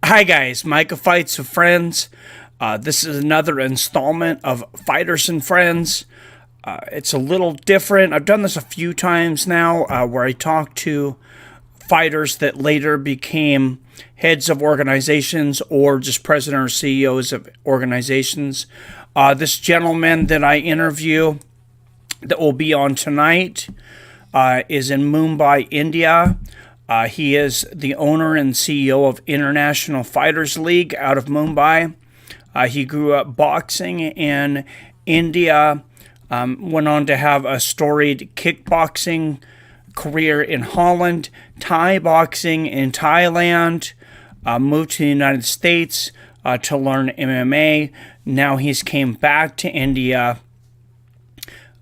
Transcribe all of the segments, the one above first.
Hi guys, Micah Fights with Friends. This is another installment of Fighters and Friends. It's a little different. I've done this a few times now where I talk to fighters that later became heads of organizations or just president or CEOs of organizations. This gentleman that I interview that will be on tonight is in Mumbai, India. He is the owner and CEO of International Fighters League out of Mumbai. He grew up boxing in India, went on to have a storied kickboxing career in Holland, Thai boxing in Thailand, moved to the United States to learn MMA. Now he's came back to India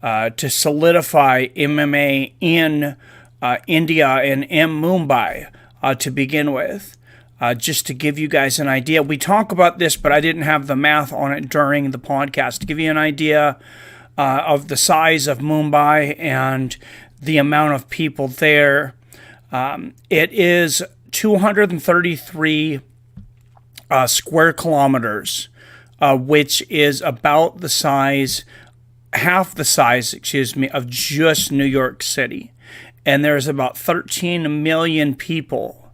to solidify MMA in India and in Mumbai to begin with. Just to give you guys an idea, we talk about this, but I didn't have the math on it during the podcast. To give you an idea of the size of Mumbai and the amount of people there, it is 233 square kilometers, which is about the size, half the size, of just New York City. And there's about 13 million people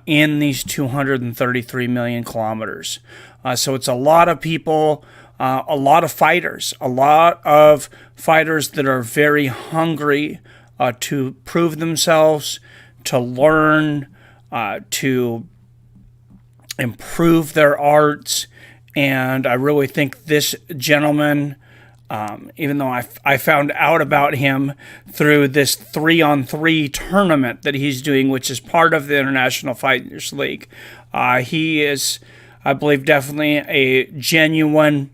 in these 233 million kilometers. So it's a lot of people, a lot of fighters that are very hungry to prove themselves, to learn, to improve their arts. And I really think this gentleman, even though I found out about him through this 3-on-3 tournament that he's doing, which is part of the International Fighters League. He is, I believe, definitely a genuine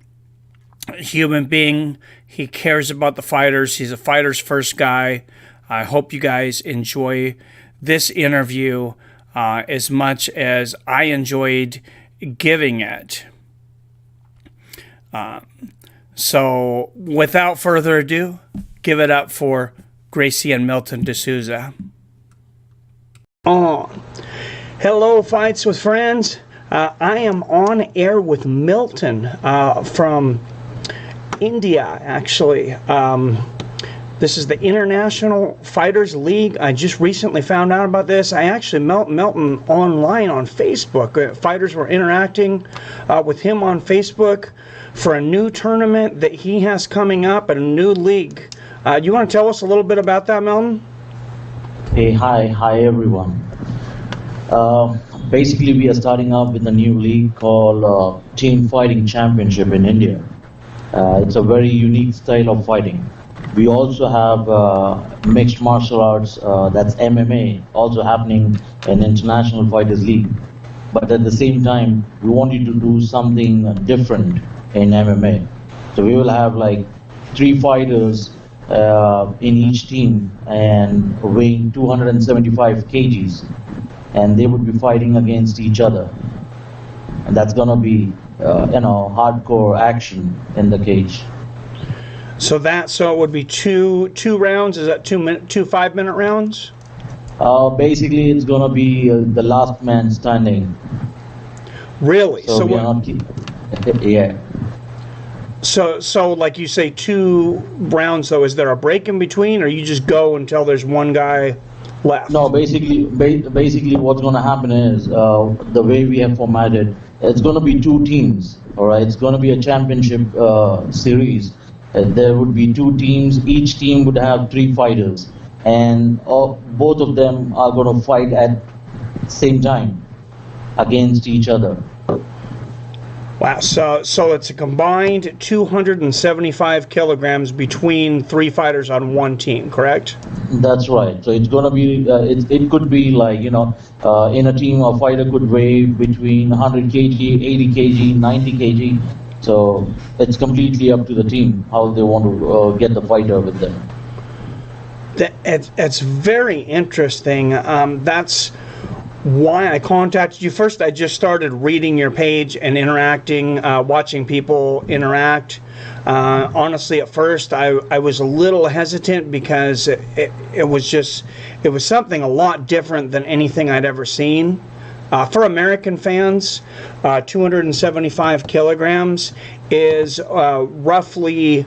human being. He cares about the fighters. He's a fighters first guy. I hope you guys enjoy this interview as much as I enjoyed giving it. So, without further ado, give it up for Gracian Milton Dsouza. Hello, Fights with Friends. I am on air with Milton from India, actually. This is the International Fighters League. I just recently found out about this. I actually met Milton online on Facebook. Fighters were interacting with him on Facebook for a new tournament that he has coming up at a new league. You want to tell us a little bit about that, Milton? Hey, hi everyone. Basically, we are starting up with a new league called Team Fighting Championship in India. It's a very unique style of fighting. We also have mixed martial arts, that's MMA, also happening in International Fighters League. But at the same time, we wanted to do something different in MMA. So we will have like 3 fighters in each team and weighing 275 kgs. And they would be fighting against each other. And that's gonna be, hardcore action in the cage. So it would be two rounds. Is that 2 5-minute rounds? Basically, it's gonna be the last man standing. Really? So we are not yeah. So like you say, 2 rounds though. Is there a break in between, or you just go until there's one guy left? No, basically what's gonna happen is the way we have formatted. It's gonna be 2 teams. All right. It's gonna be a championship series. There would be 2 teams. Each team would have 3 fighters, and both of them are going to fight at the same time against each other. Wow. So it's a combined 275 kilograms between 3 fighters on one team, correct? That's right. So it's going to be. It could be like in a team, a fighter could weigh between 100 kg, 80 kg, 90 kg. So it's completely up to the team how they want to get the fighter with them. It's very interesting. That's why I contacted you. First, I just started reading your page and interacting, watching people interact. Honestly, at first, I was a little hesitant because it was something a lot different than anything I'd ever seen. For American fans, 275 kilograms is roughly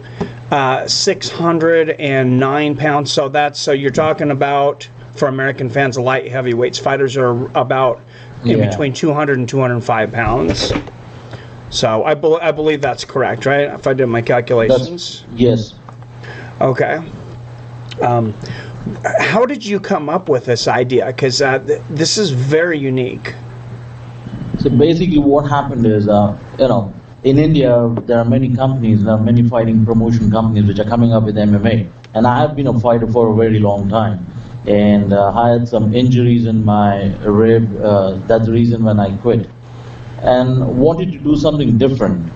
609 pounds. So you're talking about, for American fans, light heavyweights. Fighters are about in between 200 and 205 pounds. So I believe that's correct, right? If I did my calculations. Yes. Okay. How did you come up with this idea? Because this is very unique. So basically what happened is, in India, there are many companies, there are many fighting promotion companies which are coming up with MMA. And I have been a fighter for a very long time. And I had some injuries in my rib. That's the reason when I quit. And wanted to do something different,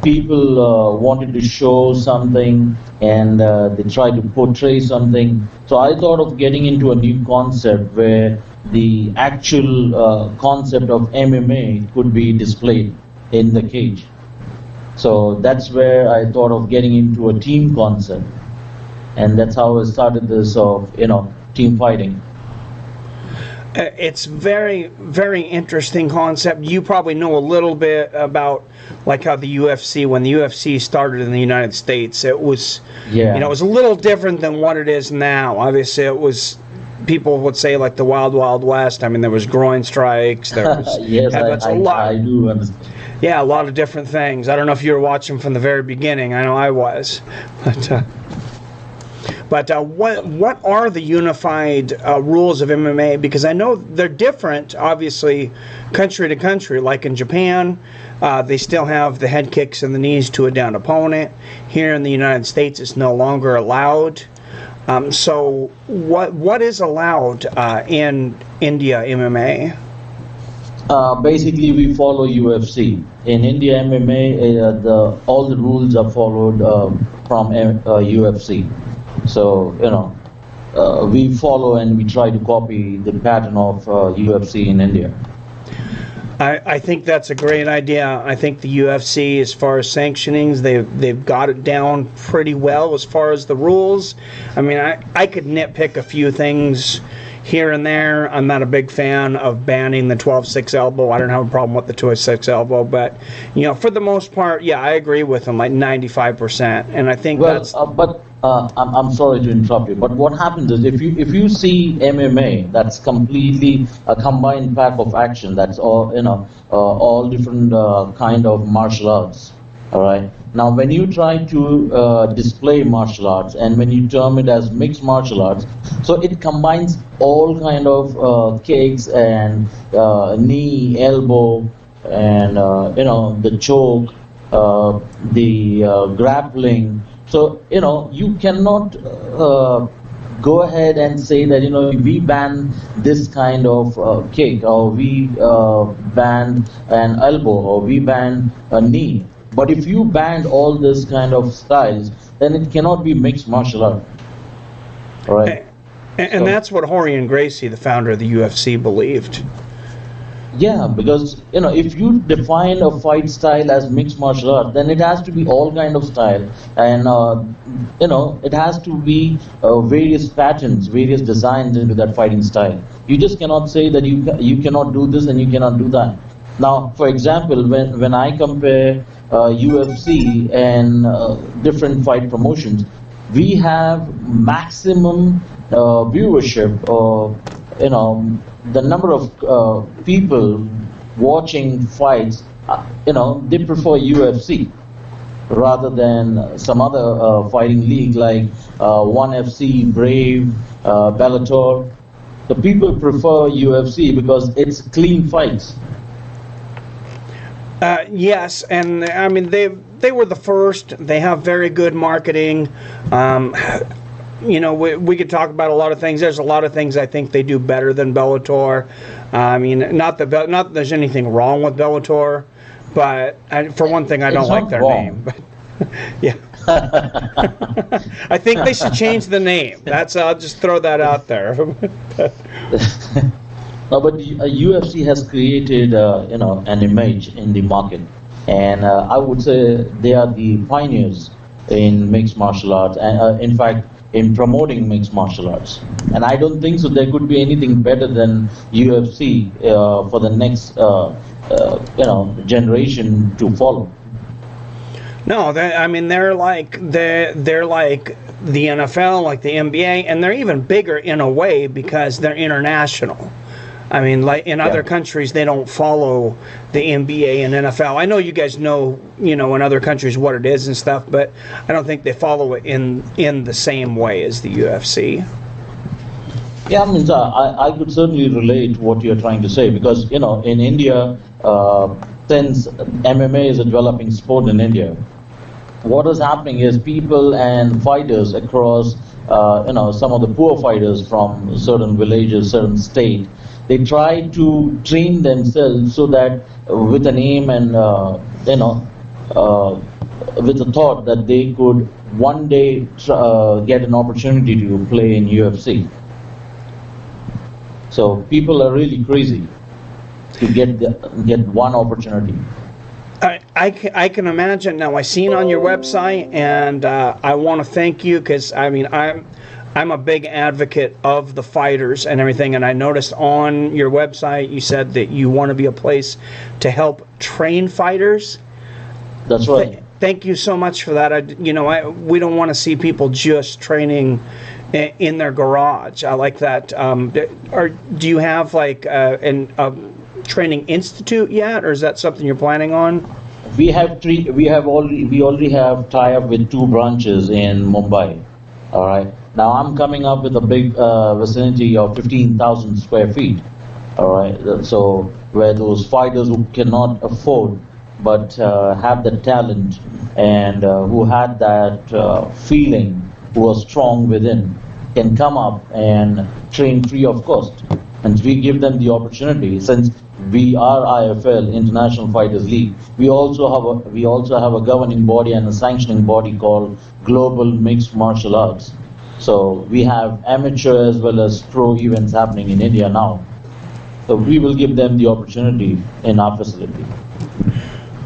People wanted to show something, and they tried to portray something. So I thought of getting into a new concept where the actual concept of MMA could be displayed in the cage. So that's where I thought of getting into a team concept. And that's how I started this team fighting. It's very, very interesting concept. You probably know a little bit about like how the UFC, when the UFC started in the United States, it was, it was a little different than what it is now. Obviously, it was, people would say like the Wild Wild West. I mean, there was groin strikes. There was yes, I do understand. Yeah, a lot of different things. I don't know if you were watching from the very beginning. I know I was, But what are the unified rules of MMA? Because I know they're different, obviously, country to country. Like in Japan, they still have the head kicks and the knees to a downed opponent. Here in the United States, it's no longer allowed. So what is allowed in India MMA? Basically, we follow UFC. In India MMA, all the rules are followed from UFC. So, we follow and we try to copy the pattern of UFC in India. I think that's a great idea. I think the UFC, as far as sanctionings, they've got it down pretty well as far as the rules. I mean, I could nitpick a few things here and there. I'm not a big fan of banning the 12-6 elbow. I don't have a problem with the 2-6 elbow, but for the most part, yeah, I agree with them, like 95%. And I think I'm sorry to interrupt you, but what happens is if you see MMA, that's completely a combined pack of action. That's all different kind of martial arts. All right. Now, when you try to display martial arts and when you term it as mixed martial arts, so it combines all kind of kicks and knee, elbow, and the choke, the grappling. So you cannot go ahead and say that we ban this kind of kick, or we ban an elbow, or we ban a knee. But if you ban all this kind of styles, then it cannot be mixed martial art. All right. And that's what Rorion Gracie, the founder of the UFC, believed. Yeah, because if you define a fight style as mixed martial art, then it has to be all kind of style, and it has to be various patterns, various designs into that fighting style. You just cannot say that you cannot do this and you cannot do that. Now, for example, when I compare UFC and different fight promotions, we have maximum viewership, the number of people watching fights, they prefer UFC rather than some other fighting league like ONE FC, Brave, Bellator. The people prefer UFC because it's clean fights. Yes, and I mean they were the first. They have very good marketing. We could talk about a lot of things. There's a lot of things I think they do better than Bellator. I mean, not that there's anything wrong with Bellator, but for one thing, I don't like their name. But yeah, I think they should change the name. I'll just throw that out there. No, but UFC has created, an image in the market, and I would say they are the pioneers in mixed martial arts. And in fact, in promoting mixed martial arts. And I don't think so there could be anything better than UFC for the next generation to follow. No, I mean they're like the NFL, like the NBA, and they're even bigger in a way because they're international. I mean, like in other countries, they don't follow the NBA and NFL. I know you guys know, in other countries what it is and stuff, but I don't think they follow it in the same way as the UFC. Yeah, I mean, I could certainly relate what you're trying to say because, in India, since MMA is a developing sport in India, what is happening is people and fighters across, some of the poor fighters from certain villages, certain state, they try to train themselves so that with an aim and, with a thought that they could one day get an opportunity to play in UFC. So people are really crazy to get one opportunity. I can imagine. Now, I seen on your website, and I want to thank you because I mean I'm a big advocate of the fighters and everything, and I noticed on your website you said that you want to be a place to help train fighters. That's right. Thank you so much for that. We don't want to see people just training in their garage. I like that. Do you have like a training institute yet, or is that something you're planning on? We already have tie-up with 2 branches in Mumbai. All right. Now I'm coming up with a big vicinity of 15,000 square feet. All right. So where those fighters who cannot afford but have the talent and who had that feeling, who are strong within, can come up and train free of cost. And we give them the opportunity. Since we are IFL, International Fighters League, we also have a governing body and a sanctioning body called Global Mixed Martial Arts. So we have amateur as well as pro events happening in India now. So we will give them the opportunity in our facility.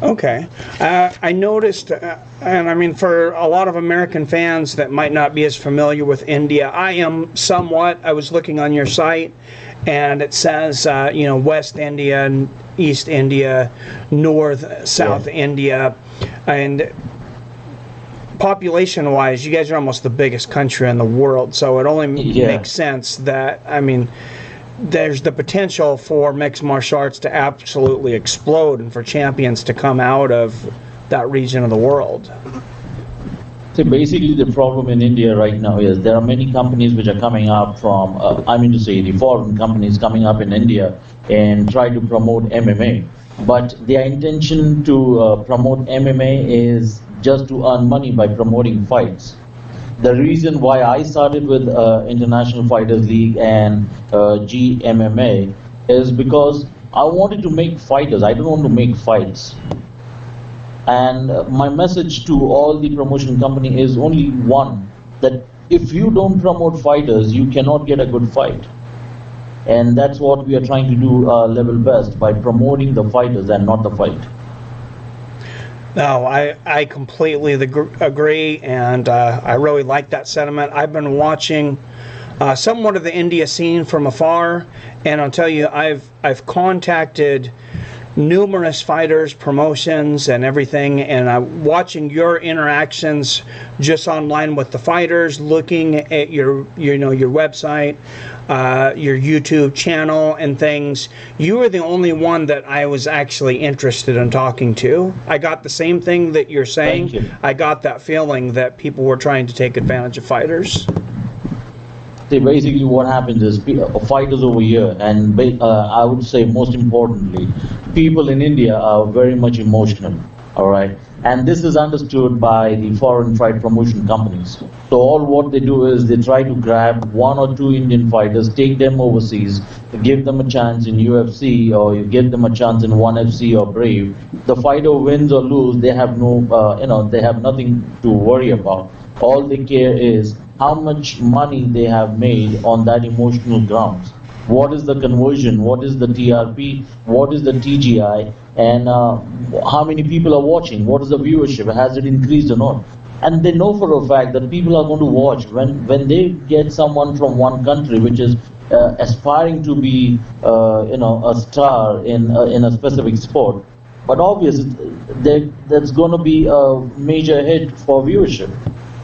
Okay. I noticed, and I mean, for a lot of American fans that might not be as familiar with India, I am somewhat. I was looking on your site, and it says, West India, East India, North, South India, and population-wise, you guys are almost the biggest country in the world, so it only makes sense that, I mean, there's the potential for mixed martial arts to absolutely explode and for champions to come out of that region of the world. So basically the problem in India right now is there are many companies which are coming up from, the foreign companies coming up in India and try to promote MMA. But their intention to promote MMA is just to earn money by promoting fights. The reason why I started with International Fighters League and GMMA is because I wanted to make fighters. I don't want to make fights. And my message to all the promotion company is only one, that if you don't promote fighters, you cannot get a good fight. And that's what we are trying to do level best, by promoting the fighters and not the fight. No, I completely agree, and I really like that sentiment. I've been watching somewhat of the India scene from afar, and I'll tell you, I've contacted numerous fighters, promotions, and everything, and I'm watching your interactions just online with the fighters, looking at your website, your YouTube channel and things. You were the only one that I was actually interested in talking to. I got the same thing that you're saying. Thank you. I got that feeling that people were trying to take advantage of fighters. See, basically what happens is fighters over here, and I would say most importantly, people in India are very much emotional, all right? And this is understood by the foreign fight promotion companies. So all what they do is they try to grab 1 or 2 Indian fighters, take them overseas, give them a chance in UFC, or you give them a chance in 1FC or Brave. The fighter wins or lose, they have they have nothing to worry about. All they care is how much money they have made on that emotional grounds. What is the conversion? What is the TRP? What is the TGI? And how many people are watching? What is the viewership? Has it increased or not? and they know for a fact that people are going to watch when they get someone from one country which is aspiring to be a star in a specific sport. But obviously, there's going to be a major hit for viewership,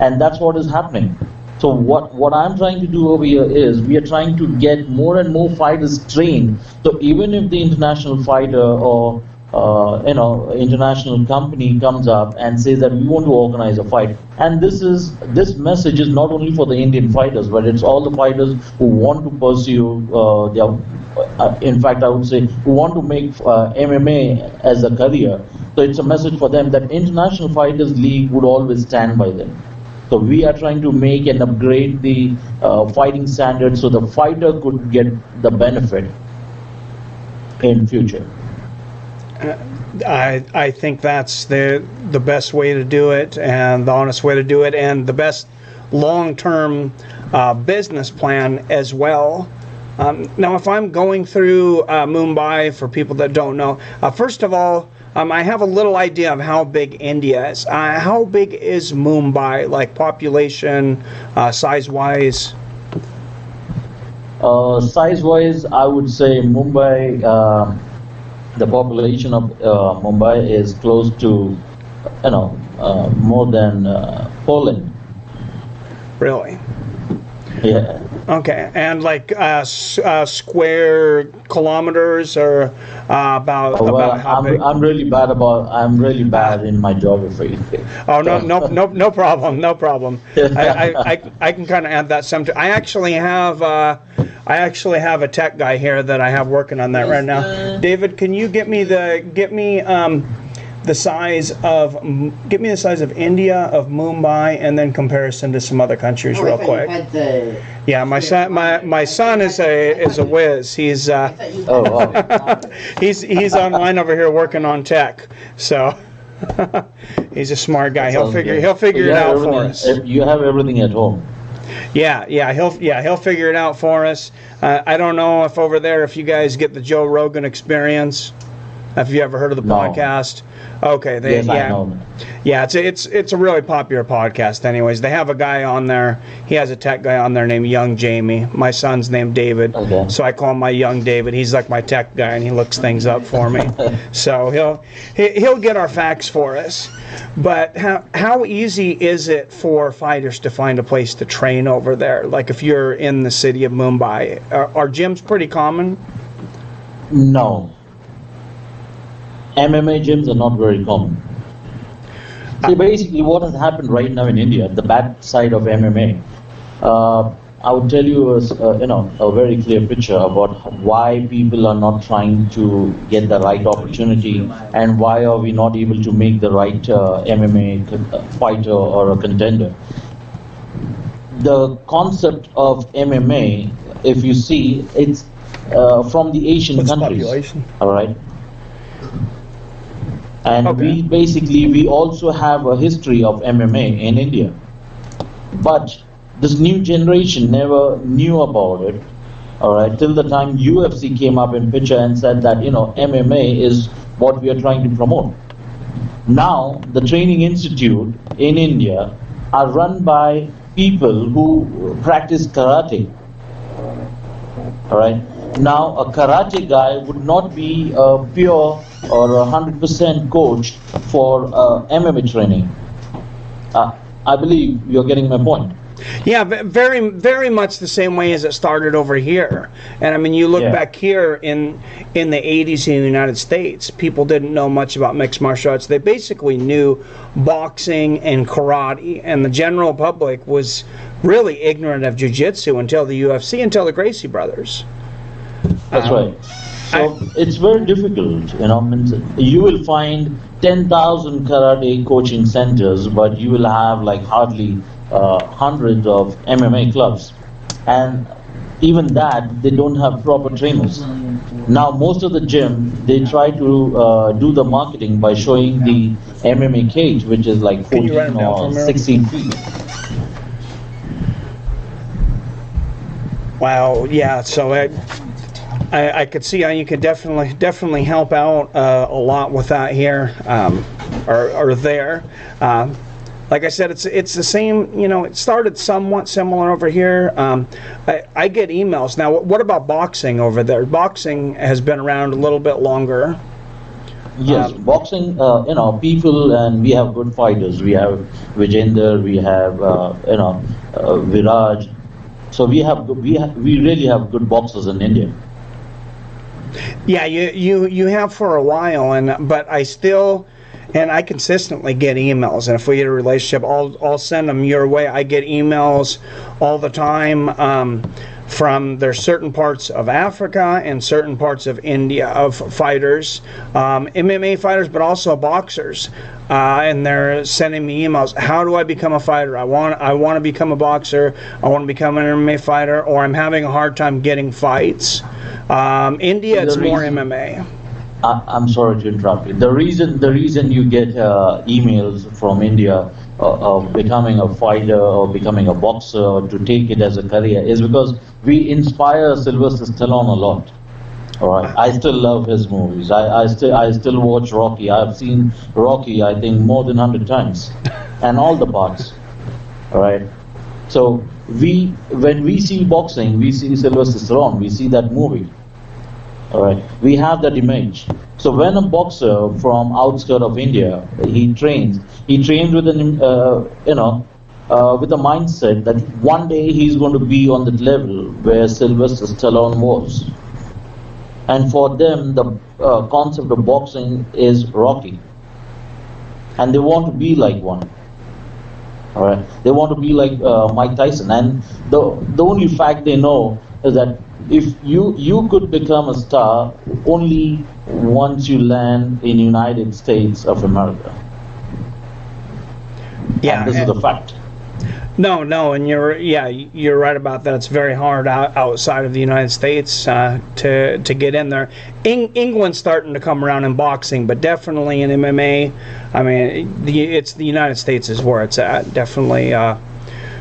and that's what is happening. So what I'm trying to do over here is we are trying to get more and more fighters trained. So even if the international fighter or international company comes up and says that we want to organize a fight, and this message is not only for the Indian fighters, but it's all the fighters who want to pursue in fact, I would say who want to make MMA as a career. So it's a message for them that International Fighters League would always stand by them. So we are trying to make and upgrade the fighting standards so the fighter could get the benefit in future. I think that's the best way to do it, and the honest way to do it, and the best long-term business plan as well. Now, if I'm going through Mumbai, for people that don't know, first of all, I have a little idea of how big India is. How big is Mumbai, like population, size-wise? Size-wise, I would say Mumbai, the population of Mumbai is close to, more than Poland. Really? Yeah. Okay, and like square kilometers, or about how big? I'm really bad in my geography. Oh no problem, no problem. I can kind of add that some. I actually have a tech guy here that I have working on that right now. David, can you get me the size of India, of Mumbai, and then comparison to some other countries real quick. Yeah, my son is a whiz. He's he's online over here working on tech. So he's a smart guy. He'll figure it out for us. You have everything at home. Yeah, he'll figure it out for us. I don't know if over there, if you guys get the Joe Rogan Experience. Have you ever heard of the podcast? Okay, I know. Yeah, it's a really popular podcast. Anyways, they have a guy on there. He has a tech guy on there named Young Jamie. My son's named David, so I call him my Young David. He's like my tech guy, and he looks things up for me. So he'll get our facts for us. But how easy is it for fighters to find a place to train over there? Like if you're in the city of Mumbai, are gyms pretty common? No. MMA gyms are not very common. See, basically what has happened right now in India, the bad side of MMA, I would tell you a very clear picture about why people are not trying to get the right opportunity and why are we not able to make the right MMA fighter or a contender. The concept of MMA, if you see, it's from the Asian countries. Population? All right. And we also have a history of MMA in India. But this new generation never knew about it, all right, till the time UFC came up in picture and said that, MMA is what we are trying to promote. Now, the training institute in India are run by people who practice karate, all right. Now, a karate guy would not be a pure or 100% coach for MMA training. I believe you're getting my point. Yeah, very, very much the same way as it started over here. And I mean, you look back here in the 80s in the United States, people didn't know much about mixed martial arts. They basically knew boxing and karate, and the general public was really ignorant of jiu-jitsu until the UFC, until the Gracie brothers. That's right. So it's very difficult, you will find 10,000 karate coaching centers, but you will have like hardly hundreds of MMA clubs. And even that, they don't have proper trainers. Now, most of the gym, they try to do the marketing by showing the MMA cage, which is like 14 or 16 feet. Wow, yeah, so I could see how you could definitely help out a lot with that here, or there. like I said, it's the same. You know, it started somewhat similar over here. I get emails now. What about boxing over there? Boxing has been around a little bit longer. Yes, boxing, people, and we have good fighters. We have Vijender, we have, Viraj. So we really have good boxers in India. Yeah, you have for a while, but I consistently get emails, and if we get a relationship, I'll send them your way. I get emails all the time. From there's certain parts of Africa and certain parts of India of fighters, MMA fighters, but also boxers, and they're sending me emails. How do I become a fighter? I want to become a boxer. I want to become an MMA fighter, or I'm having a hard time getting fights. India, it's more MMA. I'm sorry to interrupt you. The reason you get emails from India of becoming a fighter or becoming a boxer or to take it as a career is because we inspire Sylvester Stallone a lot. All right, I still love his movies. I still watch Rocky. I've seen Rocky, I think, more than 100 times, and all the parts. All right. So when we see boxing, we see Sylvester Stallone. We see that movie. All right, we have that image. So when a boxer from outskirts of India, he trains with with a mindset that one day he's going to be on that level where Sylvester Stallone was. And for them, the concept of boxing is Rocky, and they want to be like one. All right, they want to be like Mike Tyson, and the only fact they know is that if you could become a star only once you land in United States of America. Yeah, and this is a fact. No, and you're right about that. It's very hard outside of the United States to get in there. England's starting to come around in boxing, but definitely in MMA. I mean, it's the United States is where it's at. Definitely.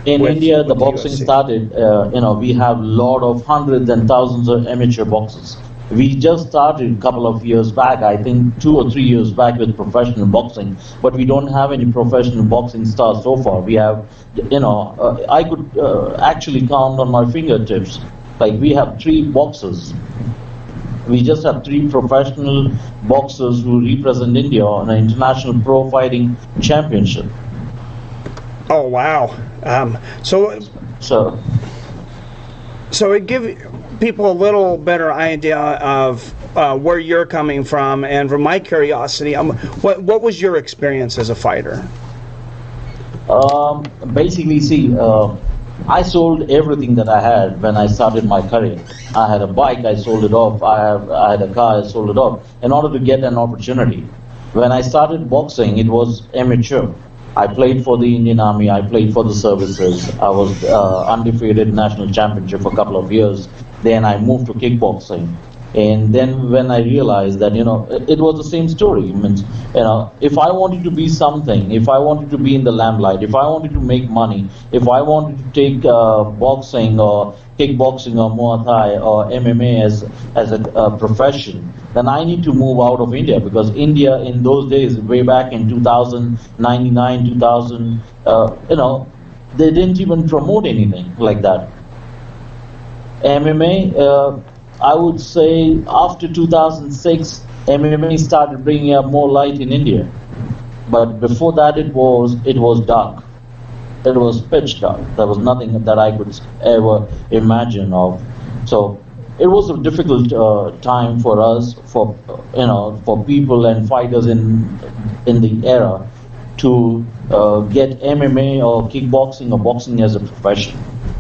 In India, the boxing started. We have a lot of hundreds and thousands of amateur boxers. We just started a couple of years back, I think 2 or 3 years back, with professional boxing, but we don't have any professional boxing stars so far. We have, I could actually count on my fingertips. Like, we have 3 boxers. We just have 3 professional boxers who represent India on an international pro fighting championship. Oh, wow. So it gives people a little better idea of where you're coming from, and from my curiosity, what was your experience as a fighter? Basically, I sold everything that I had when I started my career. I had a bike, I sold it off. I had a car, I sold it off in order to get an opportunity. When I started boxing, it was amateur. I played for the Indian Army, I played for the services. I was undefeated national championship for a couple of years. Then I moved to kickboxing. And then when I realized that, it was the same story. If I wanted to be something, if I wanted to be in the limelight, if I wanted to make money, if I wanted to take boxing or kickboxing or Muay Thai or MMA as a profession, then I need to move out of India, because India in those days, way back in 2099, 2000, they didn't even promote anything like that. MMA, I would say after 2006, MMA started bringing up more light in India. But before that, it was dark. It was pitch dark. There was nothing that I could ever imagine of. So it was a difficult time for us, for people and fighters in the era to get MMA or kickboxing or boxing as a profession.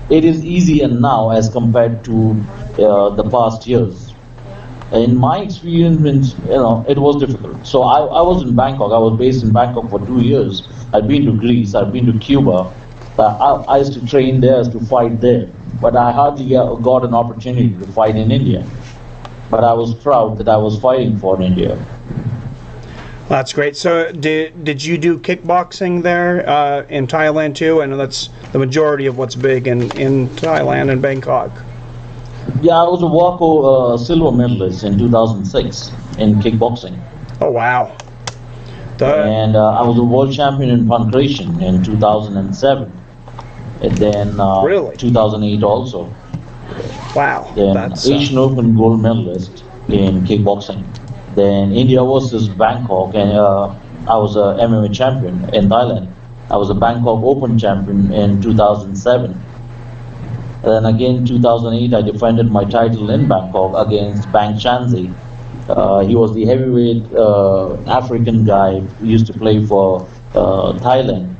It is easier now as compared to the past years. In my experience, it was difficult. So I was in Bangkok. I was based in Bangkok for 2 years. I'd been to Greece. I'd been to Cuba. I used to train there, to fight there. But I hardly got an opportunity to fight in India. But I was proud that I was fighting for India. That's great. So did you do kickboxing there in Thailand too? I know that's the majority of what's big in Thailand and Bangkok. Yeah, I was a WACO silver medalist in 2006 in kickboxing. Oh, wow. And I was a world champion in pancration in 2007. And then Really? 2008 also. Wow. Then That's Asian Open gold medalist in kickboxing. Then India versus Bangkok, and I was a MMA champion in Thailand. I was a Bangkok Open champion in 2007. Then again, 2008, I defended my title in Bangkok against Bang Chanzi. He was the heavyweight African guy who used to play for Thailand.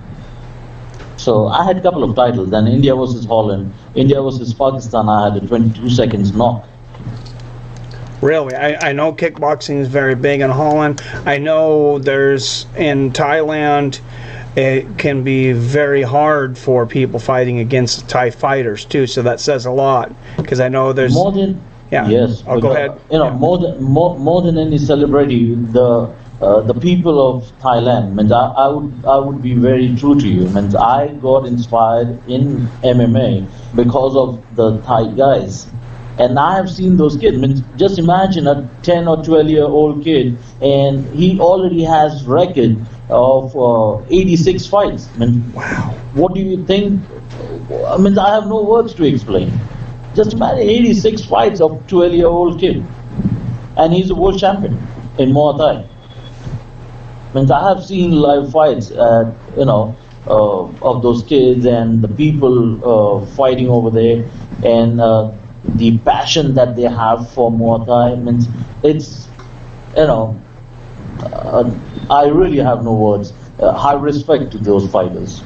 So I had a couple of titles. Then India versus Holland, India versus Pakistan, I had a 22 seconds knock. Really, I know kickboxing is very big in Holland. I know there's in Thailand. It can be very hard for people fighting against Thai fighters too. So that says a lot, because I know there's more than yes. I'll go ahead. You know, more than any celebrity, the people of Thailand. Means I would be very true to you. Means I got inspired in MMA because of the Thai guys. And I have seen those kids. I mean, just imagine a 10 or 12-year-old kid, and he already has record of 86 fights. I mean, wow. What do you think? I mean, I have no words to explain. Just imagine 86 fights of 12-year-old kid, and he's a world champion in Muay Thai. I mean, I have seen live fights, of those kids and the people fighting over there, and the passion that they have for Muay Thai. Means it's, I really have no words. High respect to those fighters.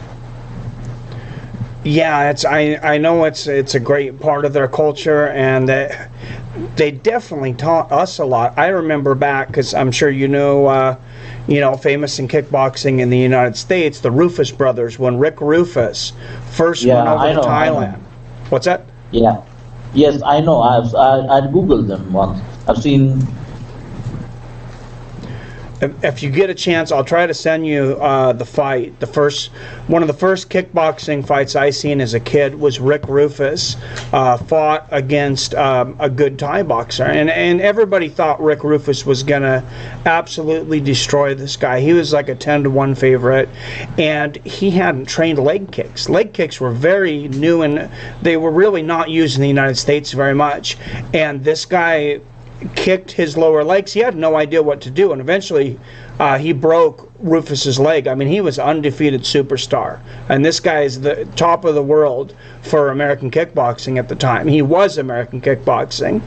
Yeah, I know it's a great part of their culture, and they definitely taught us a lot. I remember back, because I'm sure famous in kickboxing in the United States, the Rufus brothers, when Rick Rufus first went over to Thailand. What's that? Yeah. Yes, I know. I Googled them once. I've seen. If you get a chance, I'll try to send you the fight. One of the first kickboxing fights I seen as a kid was Rick Rufus fought against a good Thai boxer, and everybody thought Rick Rufus was gonna absolutely destroy this guy. He was like a 10-1 favorite, and he hadn't trained leg kicks. Leg kicks were very new, and they were really not used in the United States very much. And this guy kicked his lower legs. He had no idea what to do, and eventually he broke Rufus's leg. I mean, he was an undefeated superstar, and this guy is the top of the world for American kickboxing at the time. He was American kickboxing,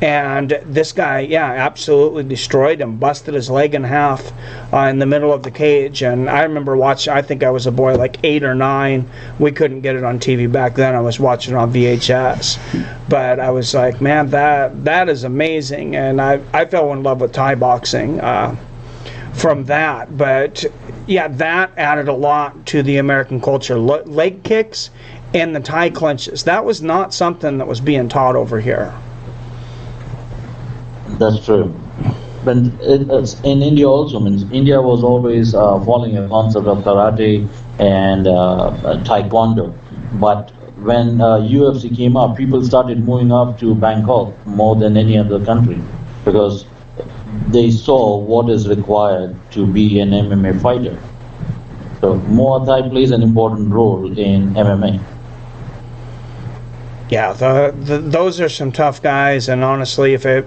and this guy, absolutely destroyed him, busted his leg in half in the middle of the cage. And I remember watching, I think I was a boy like 8 or 9. We couldn't get it on TV back then. I was watching it on VHS, but I was like, man, that is amazing. And I fell in love with Thai boxing from that. But yeah, that added a lot to the American culture. Leg kicks and the Thai clinches, that was not something that was being taught over here. That's true. But it's in India also. Means India was always following a concept of karate and taekwondo. But when UFC came up, people started moving up to Bangkok more than any other country, because they saw what is required to be an MMA fighter. So Muay Thai plays an important role in MMA. Yeah, those are some tough guys, and honestly, if it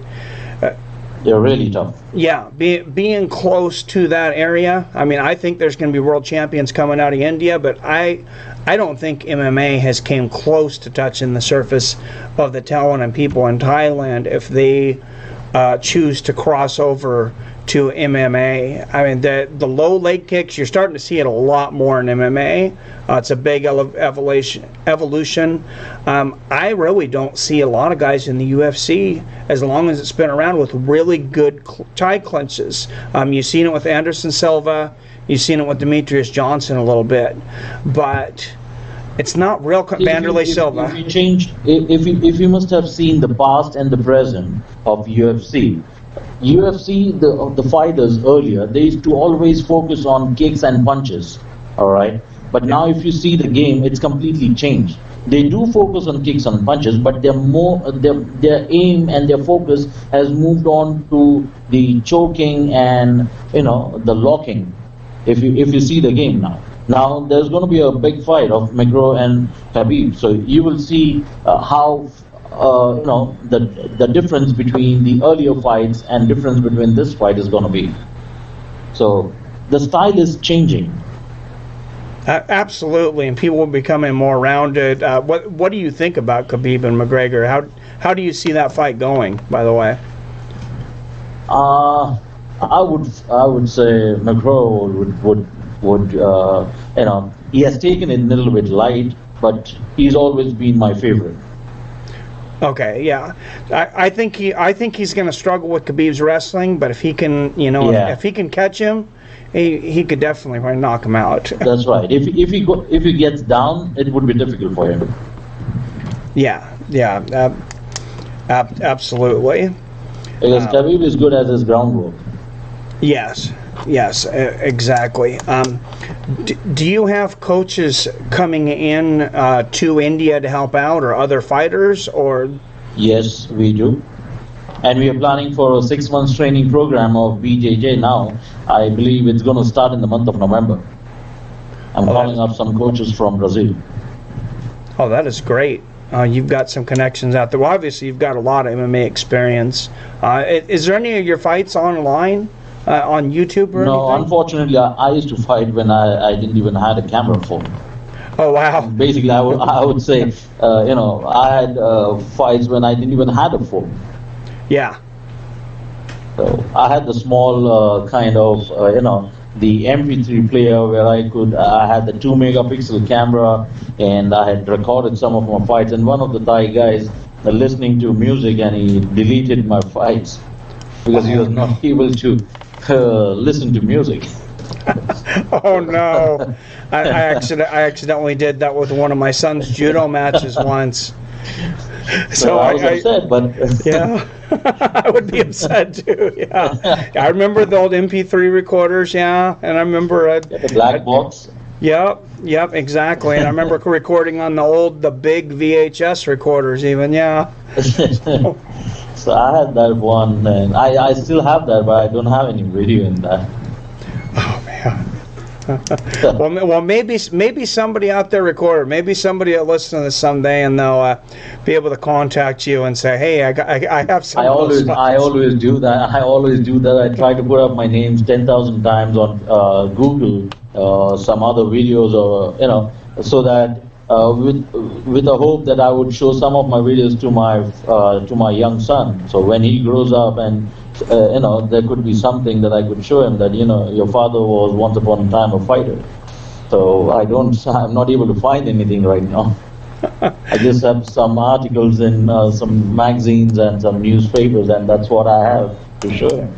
they're really tough. Yeah, being close to that area, I mean, I think there's going to be world champions coming out of India, but I don't think MMA has came close to touching the surface of the talent and people in Thailand if they choose to cross over to MMA. I mean, the low leg kicks, you're starting to see it a lot more in MMA. It's a big evolution. I really don't see a lot of guys in the UFC, as long as it's been around, with really good Thai clinches. You've seen it with Anderson Silva, you've seen it with Demetrius Johnson a little bit, but it's not real. Vanderlei Silva. If you must have seen the past and the present of UFC. The fighters earlier, they used to always focus on kicks and punches, all right? But now if you see the game, it's completely changed. They do focus on kicks and punches, but their aim and their focus has moved on to the choking and the locking. If you see the game now. Now there's going to be a big fight of McGraw and Khabib, so you will see how the difference between the earlier fights and difference between this fight is going to be. So the style is changing. Absolutely, and people will be becoming more rounded. What do you think about Khabib and McGregor? How do you see that fight going? By the way, I would say McGraw would he has taken it a little bit light, but he's always been my favorite. Okay, yeah, I think he's going to struggle with Khabib's wrestling, but if he can, if he can catch him, he could definitely knock him out. That's right. If he gets down, it would be difficult for him. Yeah, absolutely. Because Khabib is good at his ground work. Yes, exactly. Do you have coaches coming in to India to help out, or other fighters, or? Yes, we do. And we are planning for a 6 months training program of BJJ now. I believe it's going to start in the month of November. I'm calling up some coaches from Brazil. Oh, that is great. You've got some connections out there. Well, obviously, you've got a lot of MMA experience. Is there any of your fights online? On YouTube or no, anything? Unfortunately, I used to fight when I didn't even have a camera phone. Oh, wow. Basically, I would say, I had fights when I didn't even have a phone. Yeah. So I had the small kind of, the MP3 player where I had the 2 megapixel camera, and I had recorded some of my fights, and one of the Thai guys listening to music, and he deleted my fights because he was not able to listen to music. Oh no! I accidentally did that with one of my son's judo matches once. So I was upset, but yeah, I would be upset too. Yeah, I remember the old MP3 recorders. Yeah, and I remember the black box. Yep, exactly. And I remember recording on the big VHS recorders, even. Yeah. So I had that one, and I still have that, but I don't have any video in that. Oh man. well, maybe somebody out there recorded. Maybe somebody will listen to this someday, and they'll be able to contact you and say, "Hey, I have some." I always do that. I try to put up my names 10,000 times on Google, some other videos, or so that. With the hope that I would show some of my videos to my young son. So when he grows up, and there could be something that I could show him that your father was once upon a time a fighter. So I'm not able to find anything right now. I just have some articles in some magazines and some newspapers, and that's what I have to show him.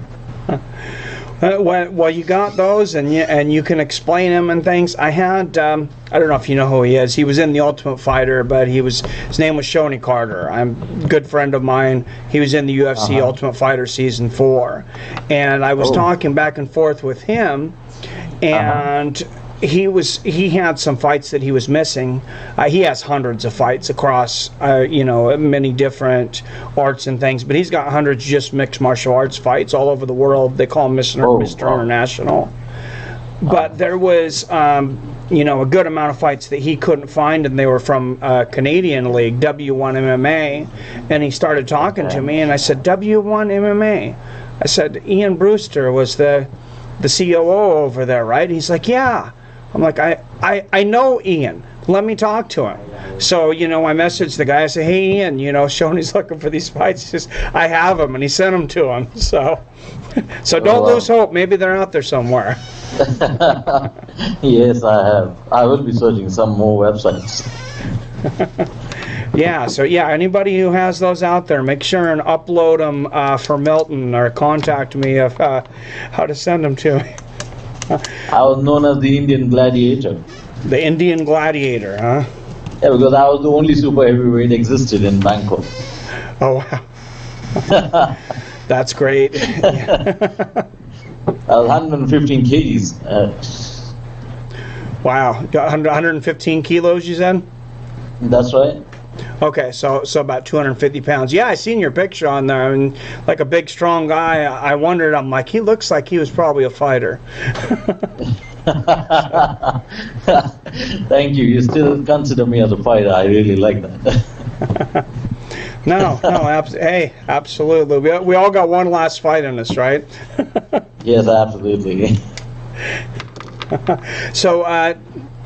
Well, you got those, and you can explain them and things. I had I don't know if you know who he is. He was in The Ultimate Fighter, but his name was Shoney Carter. I'm a good friend of mine. He was in the UFC Ultimate Fighter Season 4, and I was talking back and forth with him, and he had some fights that he was missing. He has hundreds of fights across many different arts and things, but he's got hundreds of just mixed martial arts fights all over the world. They call him Mr. International. But there was a good amount of fights that he couldn't find, and they were from Canadian League, W1 MMA, and he started talking to me, and I said, W1 MMA? I said, Ian Brewster was the COO over there, right? He's like, yeah. I'm like, I know Ian. Let me talk to him. So, I messaged the guy. I said, hey, Ian, Shoney's looking for these fights. He says, I have them. And he sent them to him. So don't lose hope. Maybe they're out there somewhere. Yes, I have. I will be searching some more websites. Yeah, so anybody who has those out there, make sure and upload them for Milton, or contact me of how to send them to me. I was known as the Indian Gladiator. The Indian Gladiator, huh? Yeah, because I was the only super heavyweight existed in Bangkok. Oh, wow. That's great. I was 115 kgs. Wow. 115 kilos, you said? That's right. Okay, so about 250 pounds. Yeah, I seen your picture on there. I mean, like a big, strong guy. I wondered. I'm like, he looks like he was probably a fighter. Thank you. You still consider me as a fighter. I really like that. No, hey, absolutely. We all got one last fight in us, right? Yes, absolutely. So,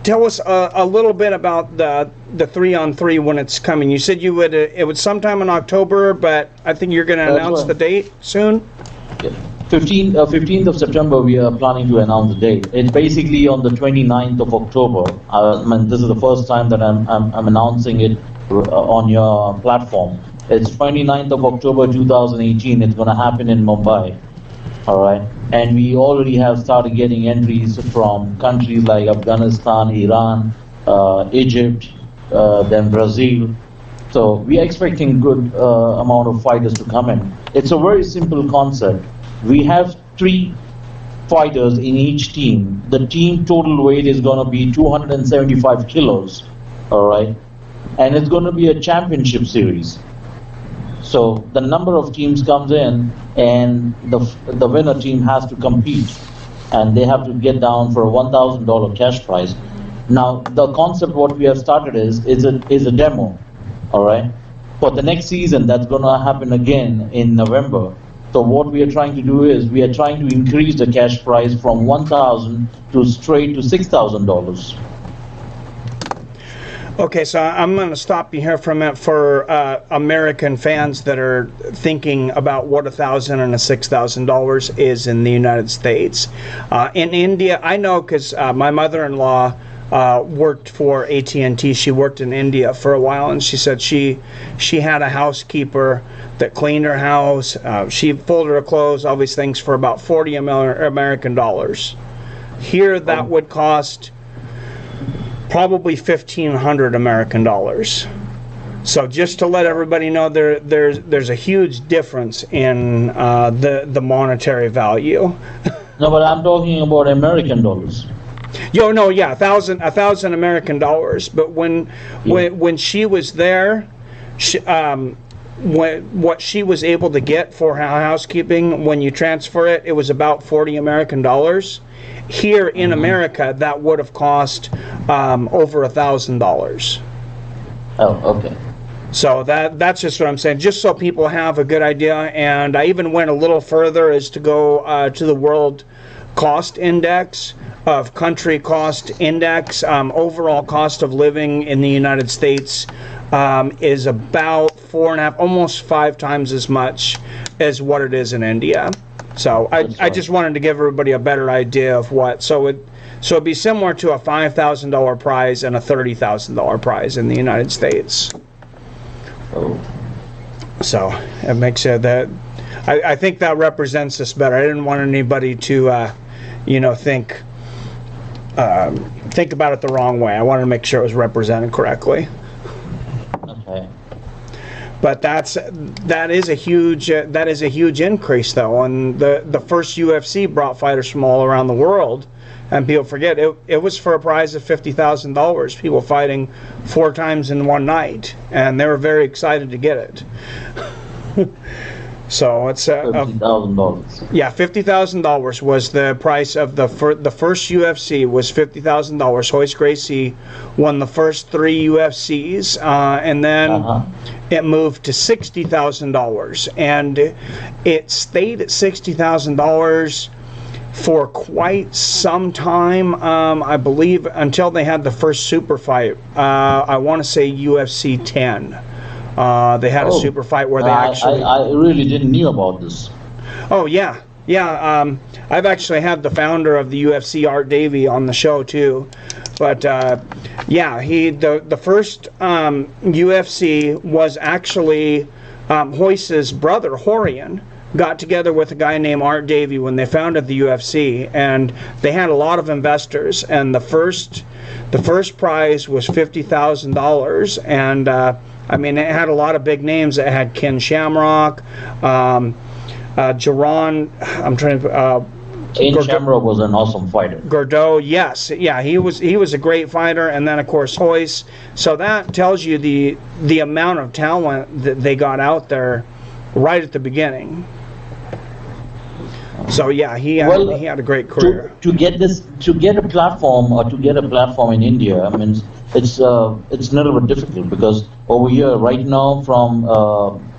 tell us a little bit about the 3-on-3 when it's coming. You said you would it was sometime in October, but I think you're going to announce the date soon. Yeah. 15th of September, we are planning to announce the date. It's basically on the 29th of October. I mean, this is the first time that I'm announcing it on your platform. It's 29th of October 2018. It's going to happen in Mumbai. All right. And we already have started getting entries from countries like Afghanistan, Iran, Egypt, then Brazil. So we are expecting good amount of fighters to come in. It's a very simple concept. We have 3 fighters in each team. The team total weight is going to be 275 kilos. All right. And it's going to be a championship series. So the number of teams comes in, and the winner team has to compete, and they have to get down for a $1,000 cash prize. Now the concept what we have started is a demo, all right. For the next season, that's going to happen again in November. So what we are trying to do is we are trying to increase the cash prize from $1,000 to straight to $6,000. Okay, so I'm going to stop you here for a minute for American fans that are thinking about what $1,000 and $6,000 is in the United States. In India, I know because my mother-in-law worked for AT&T. She worked in India for a while, and she said she had a housekeeper that cleaned her house. She folded her clothes, all these things for about 40 American dollars. Here, that would cost probably 1,500 American dollars. So just to let everybody know, there's a huge difference in the monetary value. No, but I'm talking about American dollars. Yeah, 1,000 American dollars. But when she was there, what she was able to get for her housekeeping, when you transfer it, it was about 40 American dollars. Here in America, that would have cost over $1,000. Oh, okay. So that's just what I'm saying, just so people have a good idea. And I even went a little further as to go to the World Cost Index of Country Cost Index. Overall cost of living in the United States is about 4.5, almost 5 times as much as what it is in India. So I just wanted to give everybody a better idea of what. So it'd be similar to a $5,000 prize and a $30,000 prize in the United States. Oh. So it makes it that I think that represents us better. I didn't want anybody to think about it the wrong way. I wanted to make sure it was represented correctly. Okay. But that is a huge increase though, and the first UFC brought fighters from all around the world, and people forget it was for a prize of $50,000. People fighting 4 times in one night, and they were very excited to get it. So it's $50,000. Yeah, $50,000 was the price of the first UFC was $50,000. Royce Gracie won the first 3 UFCs, and then it moved to $60,000, and it stayed at $60,000 for quite some time. I believe until they had the first super fight. I want to say UFC 10. They had a super fight where they actually... I really didn't know about this. Oh, yeah. Yeah, I've actually had the founder of the UFC, Art Davie, on the show, too. But, yeah, the first UFC was actually Royce's brother, Horian, got together with a guy named Art Davie when they founded the UFC, and they had a lot of investors, and the first prize was $50,000, and I mean, it had a lot of big names. It had Ken Shamrock, Jaron, Ken Shamrock was an awesome fighter. Gordeau, yes, yeah, he was a great fighter, and then of course Hoyce. So that tells you the amount of talent that they got out there right at the beginning. So yeah, he had a great career. To get a platform in India, I mean, it's a little bit difficult because over here right now from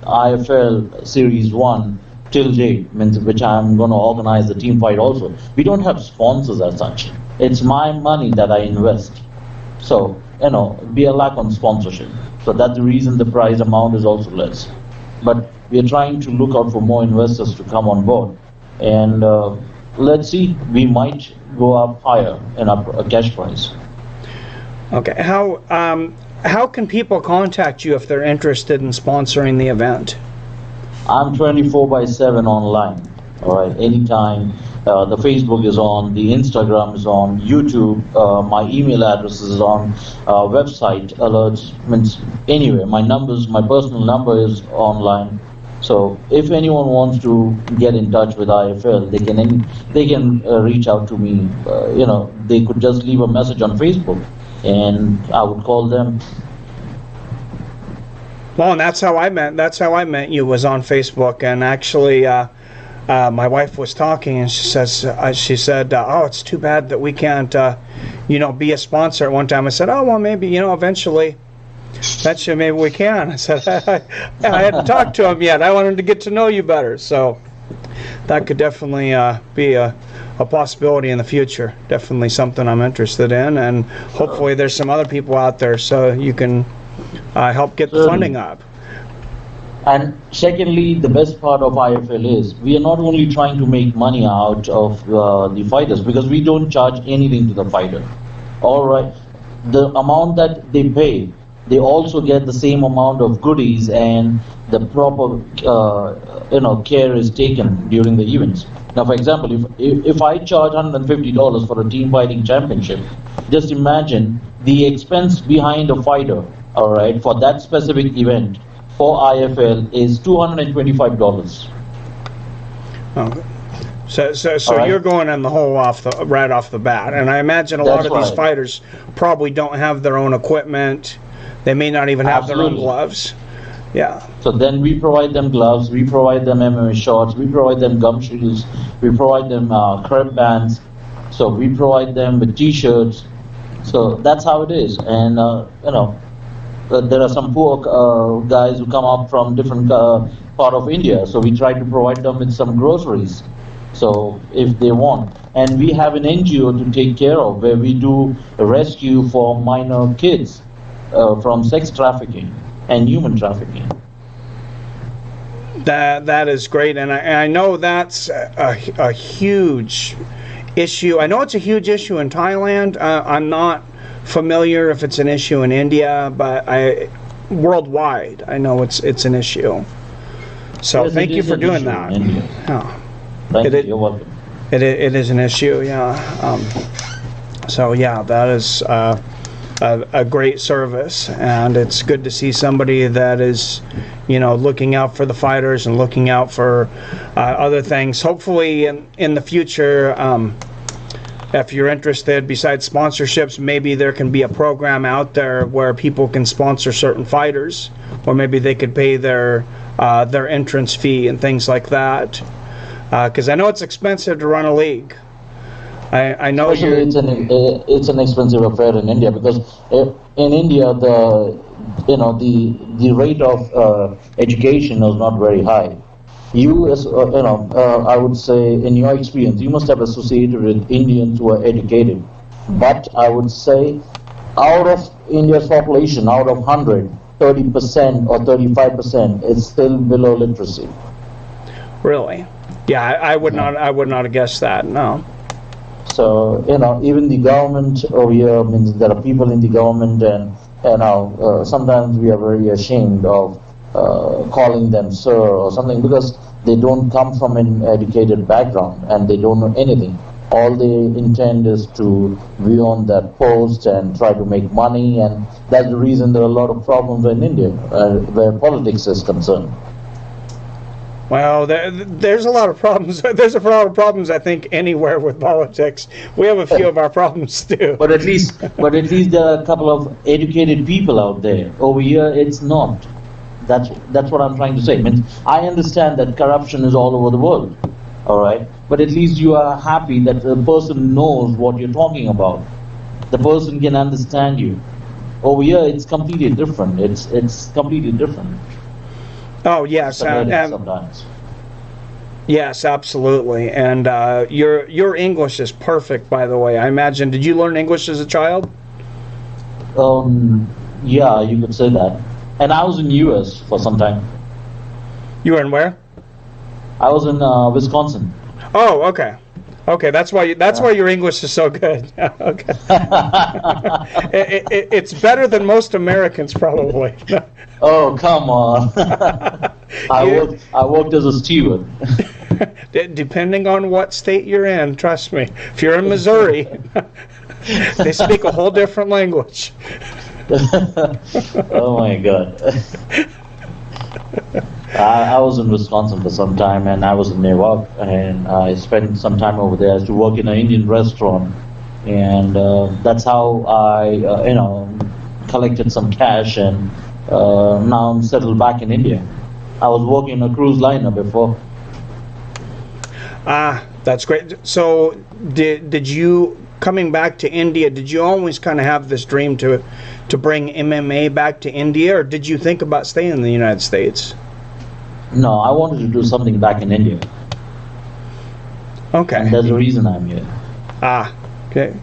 IFL Series 1 till date, means which I'm going to organize the team fight also, we don't have sponsors as such. It's my money that I invest. So, we are lack on sponsorship. So that's the reason the prize amount is also less. But we are trying to look out for more investors to come on board. And let's see, we might go up higher in our cash prize. Okay, how can people contact you if they're interested in sponsoring the event? I'm 24/7 online. All right, anytime. The Facebook is on, the Instagram is on, YouTube. My email address is on, website alerts means anywhere. My personal number is online. So if anyone wants to get in touch with IFL, they can reach out to me. They could just leave a message on Facebook, and I would call them. Well, and that's how I met you, was on Facebook. And actually, my wife was talking, and she said, "Oh, it's too bad that we can't, be a sponsor." At one time, I said, "Oh, well, maybe, eventually." Maybe we can. I said, I hadn't talked to him yet. I wanted to get to know you better. So that could definitely be a possibility in the future. Definitely something I'm interested in. And hopefully there's some other people out there so you can help get the funding up. And secondly, the best part of IFL is we are not only trying to make money out of the fighters, because we don't charge anything to the fighter. All right. The amount that they pay, they also get the same amount of goodies, and the proper care is taken during the events. Now, for example, if I charge $150 for a team fighting championship, just imagine the expense behind a fighter, all right, for that specific event for IFL is $225. Okay. So right. You're going in the hole right off the bat, and I imagine a lot of these fighters probably don't have their own equipment. They may not even have their own gloves. Yeah. So then we provide them gloves, we provide them MMA shorts, we provide them gum shields, we provide them crepe bands. So we provide them with T-shirts. So that's how it is. And there are some poor guys who come up from different part of India. So we try to provide them with some groceries. So if they want, and we have an NGO to take care of where we do a rescue for minor kids from sex trafficking and human trafficking. That is great, and I know that's a huge issue. I know it's a huge issue in Thailand. I'm not familiar if it's an issue in India, but worldwide, I know it's an issue. So yes, thank you for doing that. Thank you. You're welcome. It is an issue, yeah. So yeah, that is a great service, and it's good to see somebody that is, looking out for the fighters and looking out for other things. Hopefully, in the future, if you're interested, besides sponsorships, maybe there can be a program out there where people can sponsor certain fighters, or maybe they could pay their entrance fee and things like that. Because I know it's expensive to run a league. I know it's an expensive affair in India, because in India the rate of education is not very high. I would say, in your experience, you must have associated with Indians who are educated. But I would say, out of India's population, out of 100, 30% or 35% is still below literacy. Really? Yeah, I would not have guessed that. No. So even the government over here, means there are people in the government, and sometimes we are very ashamed of calling them sir or something, because they don't come from an educated background and they don't know anything. All they intend is to be on that post and try to make money, and that's the reason there are a lot of problems in India where politics is concerned. Well, there's a lot of problems. There's a lot of problems, I think, anywhere with politics. We have a few of our problems too. But at least there are a couple of educated people out there. Over here, it's not. That's what I'm trying to say. I understand that corruption is all over the world, all right? But at least you are happy that the person knows what you're talking about. The person can understand you. Over here, it's completely different. It's completely different. Oh yes, sometimes. Yes, absolutely. And your English is perfect, by the way. I imagine. Did you learn English as a child? Yeah, you could say that. And I was in U.S. for some time. You were in where? I was in Wisconsin. Oh, okay. Okay, that's why your English is so good. Okay. It's better than most Americans, probably. Oh, come on. I worked as a steward. Depending on what state you're in, trust me. If you're in Missouri, they speak a whole different language. Oh my God. I was in Wisconsin for some time, and I was in New York, and I spent some time over there. I used to work in an Indian restaurant, and that's how I, collected some cash, and now I'm settled back in India. I was working on a cruise liner before. That's great. So, did you, coming back to India, did you always kind of have this dream to bring MMA back to India, or did you think about staying in the United States? No, I wanted to do something back in India. Okay. And there's a reason I'm here. Okay.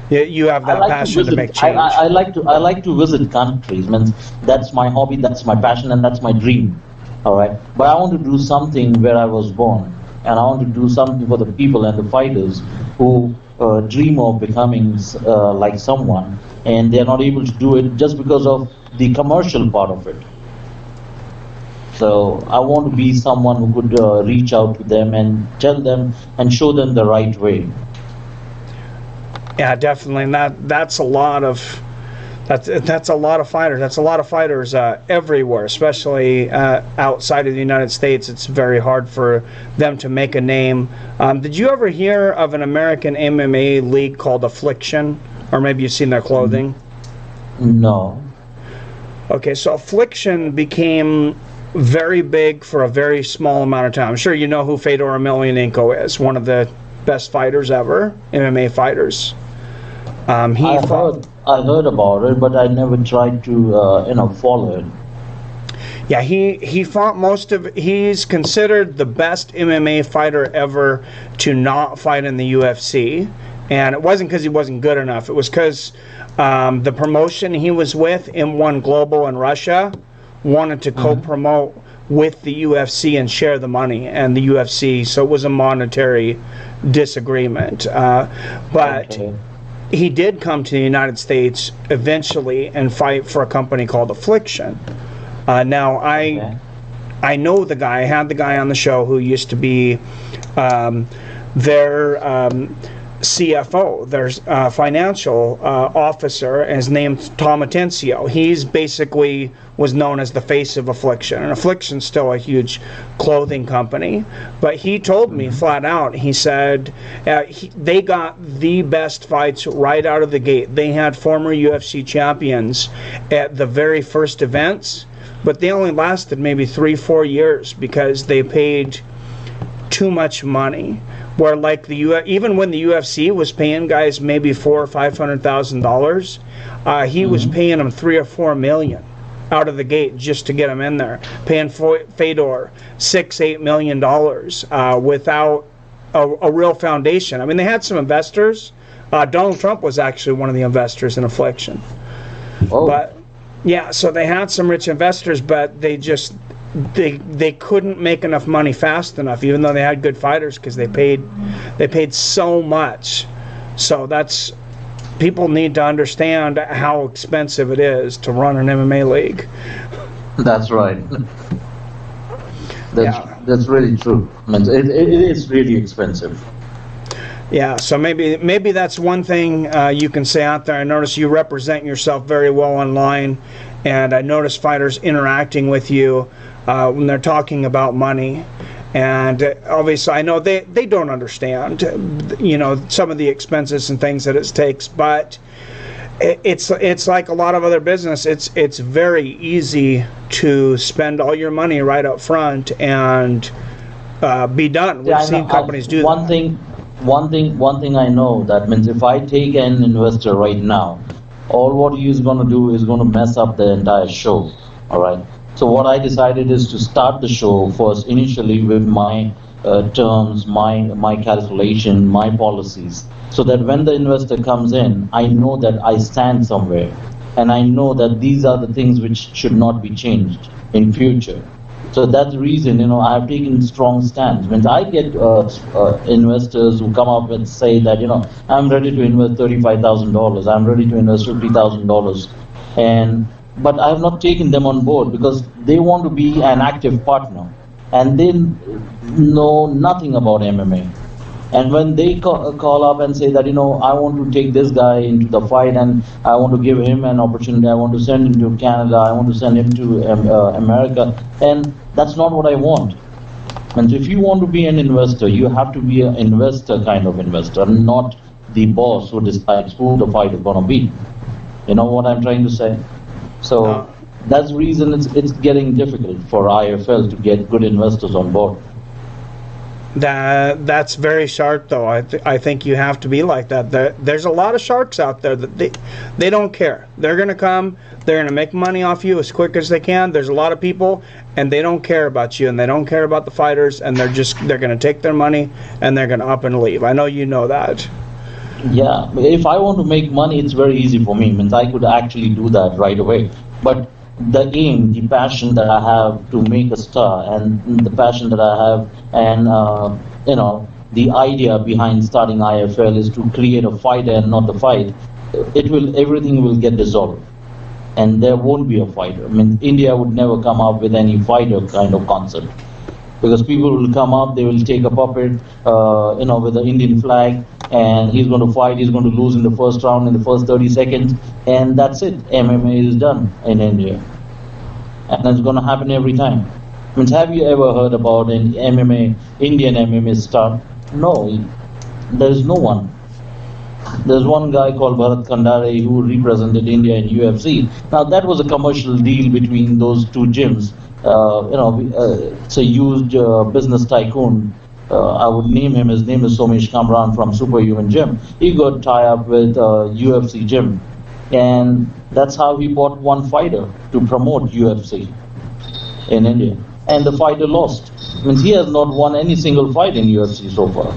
Yeah, you have that passion to make change. I like to visit countries. That's my hobby, that's my passion, and that's my dream. All right. But I want to do something where I was born, and I want to do something for the people and the fighters who dream of becoming like someone, and they're not able to do it just because of the commercial part of it. So I want to be someone who could reach out to them and tell them and show them the right way. Yeah, definitely. And that's a lot of that's a lot of fighters. That's a lot of fighters everywhere, especially outside of the United States. It's very hard for them to make a name. Did you ever hear of an American MMA league called Affliction? Or maybe you've seen their clothing? No. Okay, so Affliction became very big for a very small amount of time. I'm sure you know who Fedor Emelianenko is, one of the best fighters ever, MMA fighters. I heard about it, but I never tried to follow it. Yeah, he fought he's considered the best MMA fighter ever to not fight in the UFC. And it wasn't because he wasn't good enough. It was because the promotion he was with, M1 Global in Russia, wanted to co-promote with the UFC and share the money, and the UFC, so it was a monetary disagreement. But he did come to the United States eventually and fight for a company called Affliction. Now, I know the guy, I had the guy on the show who used to be their CFO, their financial officer, and his name's Tom Atencio. He's basically was known as the face of Affliction, and Affliction's still a huge clothing company. But he told me flat out, he said they got the best fights right out of the gate. They had former UFC champions at the very first events, but they only lasted maybe 3-4 years because they paid too much money. Where like even when the UFC was paying guys maybe $400,000 or $500,000, he was paying them $3 or $4 million out of the gate just to get them in there. Paying Fedor $6-8 million without a real foundation. I mean, they had some investors. Donald Trump was actually one of the investors in Affliction. Oh. But yeah, so they had some rich investors, but they just they couldn't make enough money fast enough, even though they had good fighters, because they paid so much. So that's, people need to understand how expensive it is to run an MMA league. That's right. That's really true. I mean, it is really expensive. Yeah, so maybe that's one thing you can say out there. I notice you represent yourself very well online, and I notice fighters interacting with you. when they're talking about money. And obviously, I know they don't understand, some of the expenses and things that it takes. But it's like a lot of other business. It's very easy to spend all your money right up front and be done. We've seen companies do one that. One thing I know, that means if I take an investor right now, all what he is going to do is going to mess up the entire show. All right. So what I decided is to start the show first initially with my terms, my calculation, my policies, so that when the investor comes in, I know that I stand somewhere, and I know that these are the things which should not be changed in future. So that's the reason, I have taken strong stands. When I get investors who come up and say that, I'm ready to invest $35,000, I'm ready to invest $50,000, but I have not taken them on board because they want to be an active partner and they know nothing about MMA. And when they call up and say that, I want to take this guy into the fight and I want to give him an opportunity, I want to send him to Canada, I want to send him to America, and that's not what I want. And if you want to be an investor, you have to be an investor kind of investor, not the boss who decides who the fight is going to be. You know what I'm trying to say? So that's the reason it's getting difficult for IFL to get good investors on board. That's very sharp, though. I think you have to be like that. There's a lot of sharks out there that they don't care. They're going to come, they're going to make money off you as quick as they can. There's a lot of people, and they don't care about you, and they don't care about the fighters, and they're going to take their money, and they're going to up and leave. I know you know that. Yeah, if I want to make money, it's very easy for me. Means I could actually do that right away. But the aim, the passion that I have to make a star, and the passion that I have, and the idea behind starting IFL is to create a fighter and not the fight. Everything will get dissolved, and there won't be a fighter. I mean, India would never come up with any fighter kind of concept, because people will come up, they will take a puppet, with the Indian flag, and he's going to fight, he's going to lose in the first round, in the first 30 seconds, and that's it. MMA is done in India. And it's going to happen every time. I mean, have you ever heard about an Indian MMA star? No, there's no one. There's one guy called Bharat Kandare who represented India in UFC. Now, that was a commercial deal between those two gyms. It's a huge business tycoon. I would name him. His name is Somesh Kamran from Superhuman Gym. He got tied up with UFC Gym, and that's how he bought one fighter to promote UFC in India. And the fighter lost. Means he has not won any single fight in UFC so far.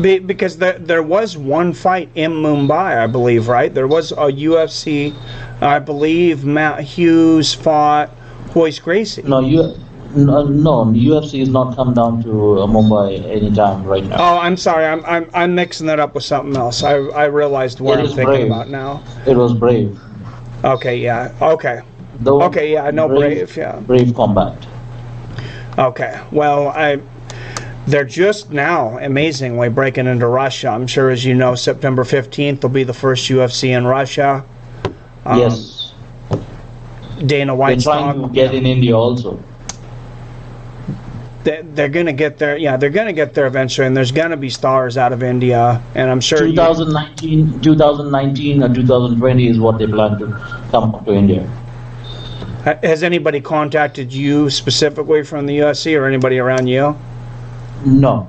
Because there was one fight in Mumbai, I believe, right? There was a UFC. I believe Matt Hughes fought Royce Gracie. No, UFC has not come down to Mumbai anytime right now. Oh, I'm sorry. I'm mixing that up with something else. I realized what I'm thinking about now. It was Brave. Okay, yeah. Okay. I know Brave, yeah. Brave Combat. Okay. Well, they're just now amazingly breaking into Russia. I'm sure, as you know, September 15th will be the first UFC in Russia. Yes. Dana White's They're trying to get in India also. They're going to get there. Yeah, they're going to get there eventually, and there's going to be stars out of India, and I'm sure 2019 or 2020 is what they plan to come up to India. Has anybody contacted you specifically from the UFC or anybody around you? No.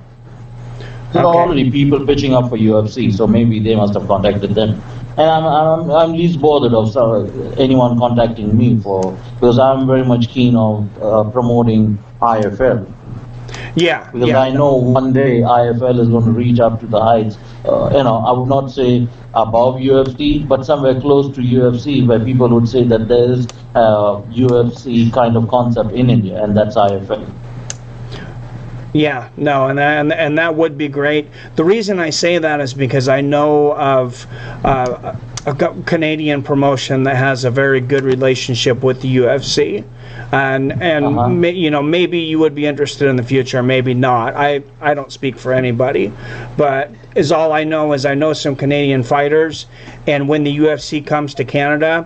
There are already people pitching up for UFC, so maybe they must have contacted them. And I'm least bothered of anyone contacting me because I'm very much keen on promoting IFL. Yeah. Because I know one day IFL is going to reach up to the heights. I would not say above UFC, but somewhere close to UFC, where people would say that there is a UFC kind of concept in India, and that's IFL. Yeah, no, and that would be great. The reason I say that is because I know of a Canadian promotion that has a very good relationship with the UFC, and maybe you would be interested in the future, maybe not. I don't speak for anybody, but all I know is I know some Canadian fighters, and when the UFC comes to Canada,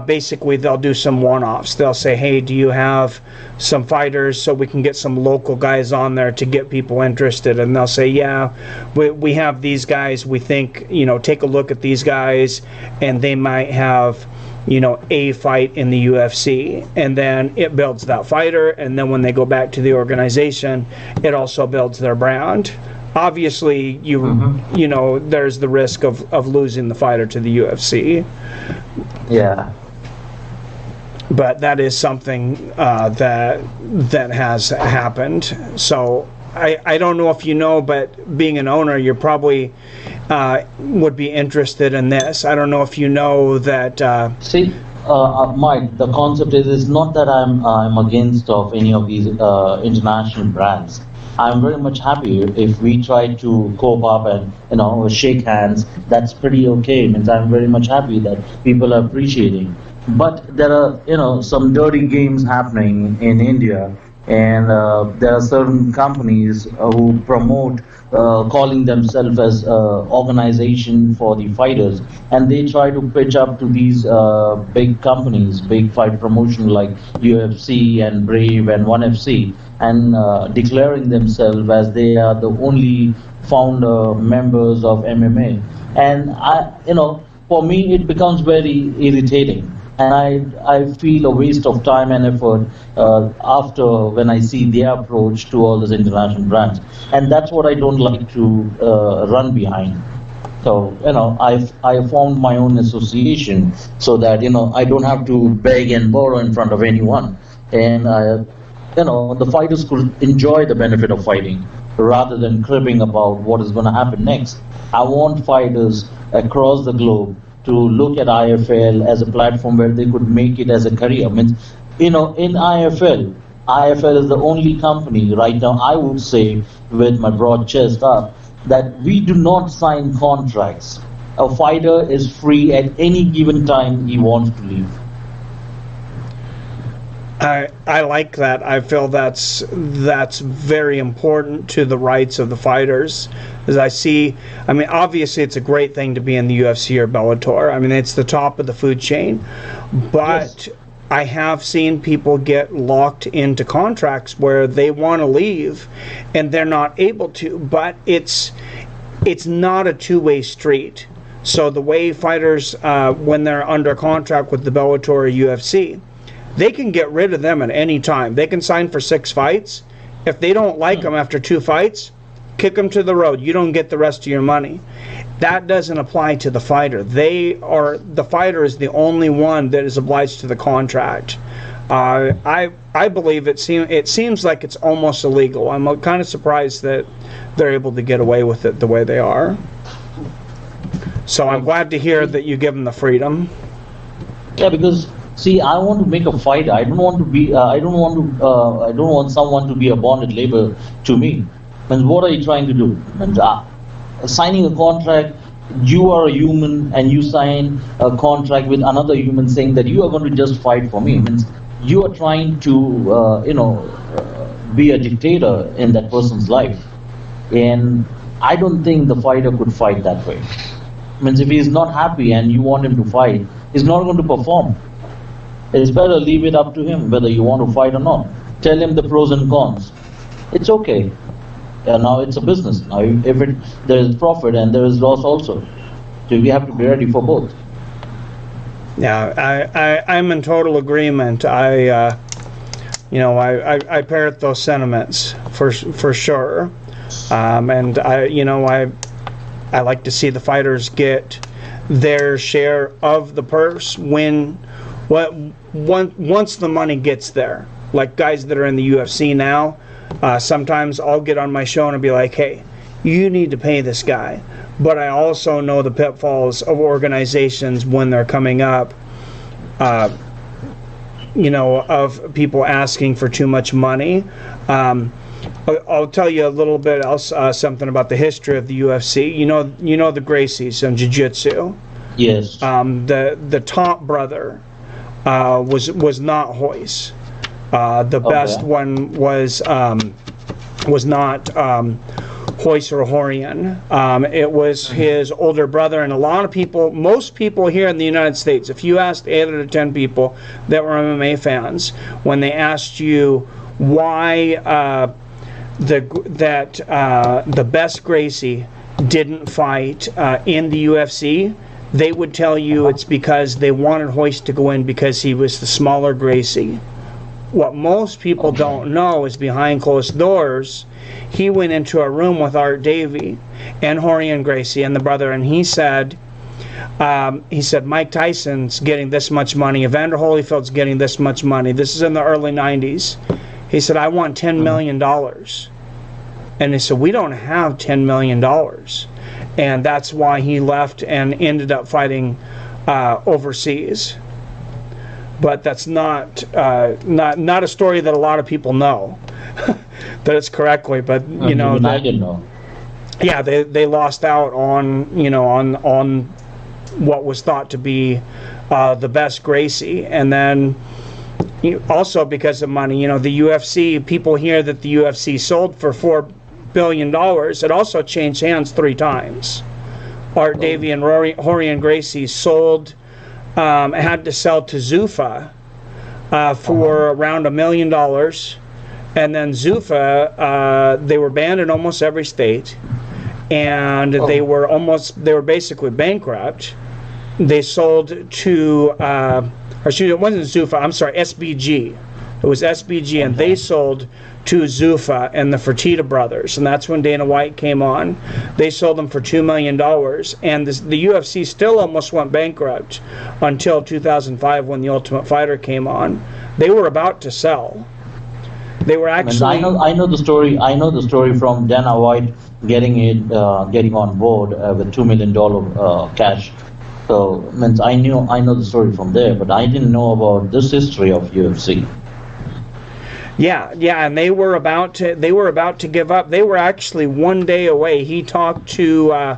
basically they'll do some one-offs. They'll say, hey, do you have some fighters so we can get some local guys on there to get people interested? And they'll say, yeah, we have these guys. We think, take a look at these guys, and they might have, a fight in the UFC. And then it builds that fighter, and then when they go back to the organization, it also builds their brand. Obviously, there's the risk of losing the fighter to the UFC. Yeah. But that is something that has happened. So I don't know if you know, but being an owner, you're probably would be interested in this. I don't know if you know that. Mike, the concept is not that I'm against of any of these international brands. I'm very much happy if we try to cope up and shake hands. That's pretty okay. Means I'm very much happy that people are appreciating. But there are some dirty games happening in India, and there are certain companies who promote calling themselves as organization for the fighters, and they try to pitch up to these big companies, big fight promotion like UFC and Brave and ONE FC, and declaring themselves as they are the only founder members of MMA. And for me it becomes very irritating, and I feel a waste of time and effort after when I see their approach to all these international brands, and that's what I don't like to run behind. So I formed my own association so that I don't have to beg and borrow in front of anyone, and the fighters could enjoy the benefit of fighting rather than cribbing about what is going to happen next. I want fighters across the globe to look at IFL as a platform where they could make it as a career. I mean, in IFL is the only company right now, I would say, with my broad chest up, that we do not sign contracts. A fighter is free at any given time he wants to leave. I like that. I feel that's very important to the rights of the fighters. As obviously it's a great thing to be in the UFC or Bellator. I mean, it's the top of the food chain. But yes, I have seen people get locked into contracts where they want to leave and they're not able to. But it's not a two-way street. So the way fighters, when they're under contract with the Bellator or UFC, they can get rid of them at any time. They can sign for 6 fights. If they don't like them after 2 fights, kick them to the road. You don't get the rest of your money. That doesn't apply to the fighter. The fighter is the only one that is obliged to the contract. I believe it seems like it's almost illegal. I'm kind of surprised that they're able to get away with it the way they are. So I'm glad to hear that you give them the freedom. Yeah, because see, I want to make a fighter. I don't want someone to be a bonded labor to me. And what are you trying to do? And signing a contract, you are a human, and you sign a contract with another human saying that you are going to just fight for me. It means you are trying to, be a dictator in that person's life. And I don't think the fighter could fight that way. It means if he is not happy and you want him to fight, he's not going to perform. It's better leave it up to him whether you want to fight or not. Tell him the pros and cons. It's okay. Now it's a business. Now there is profit and there is loss also. So we have to be ready for both. Yeah, I'm in total agreement. I parrot those sentiments for sure. And I like to see the fighters get their share of the purse once the money gets there. Like guys that are in the UFC now, sometimes I'll get on my show and be like, hey, you need to pay this guy. But I also know the pitfalls of organizations when they're coming up, of people asking for too much money. I'll tell you a little bit else, something about the history of the UFC. You know the Gracies in Jiu-Jitsu. Yes. The top brother was not Royce. The best one was not Royce Ohorian. It was his older brother, and a lot of people, most people here in the United States, if you asked 8 out of 10 people that were MMA fans, when they asked you why the best Gracie didn't fight in the UFC, they would tell you it's because they wanted Royce to go in because he was the smaller Gracie. What most people don't know is behind closed doors, he went into a room with Art Davie and Rorion Gracie and the brother, and he said, Mike Tyson's getting this much money, Evander Holyfield's getting this much money. This is in the early 90s. He said, I want $10 million. And they said, we don't have $10 million. And that's why he left and ended up fighting overseas. But that's not a story that a lot of people know. That it's correctly, but you know, I didn't know. Yeah, they lost out on on what was thought to be the best Gracie, and then also because of money. The UFC, people hear that the UFC sold for $4 billion. It also changed hands 3 times. Art Davie and Rorion Gracie sold. Had to sell to Zuffa for around $1 million, and then Zuffa, they were banned in almost every state, and they were basically bankrupt. They sold to, it wasn't Zuffa, I'm sorry, SBG. It was SBG, and they sold to Zuffa and the Fertitta brothers, and that's when Dana White came on. They sold them for $2 million, and the UFC still almost went bankrupt until 2005 when The Ultimate Fighter came on. They were about to sell. They were actually. I know the story. I know the story from Dana White getting on board with $2 million cash. So I know the story from there, but I didn't know about this history of UFC. Yeah, and they were about to give up. They were actually one day away. He talked to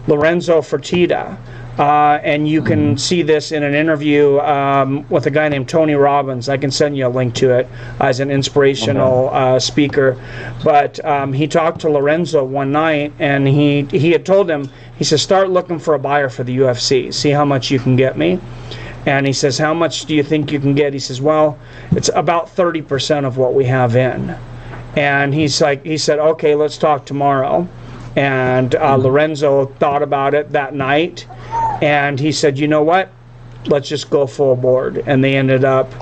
Lorenzo Fertitta, and you can see this in an interview with a guy named Tony Robbins. I can send you a link to it as an inspirational speaker. But he talked to Lorenzo one night, and he had told him, he said, start looking for a buyer for the UFC. See how much you can get me. And he says, how much do you think you can get? He says, well, it's about 30% of what we have in. And he said, okay, let's talk tomorrow. And Lorenzo thought about it that night. And he said, you know what? Let's just go full board. And they ended up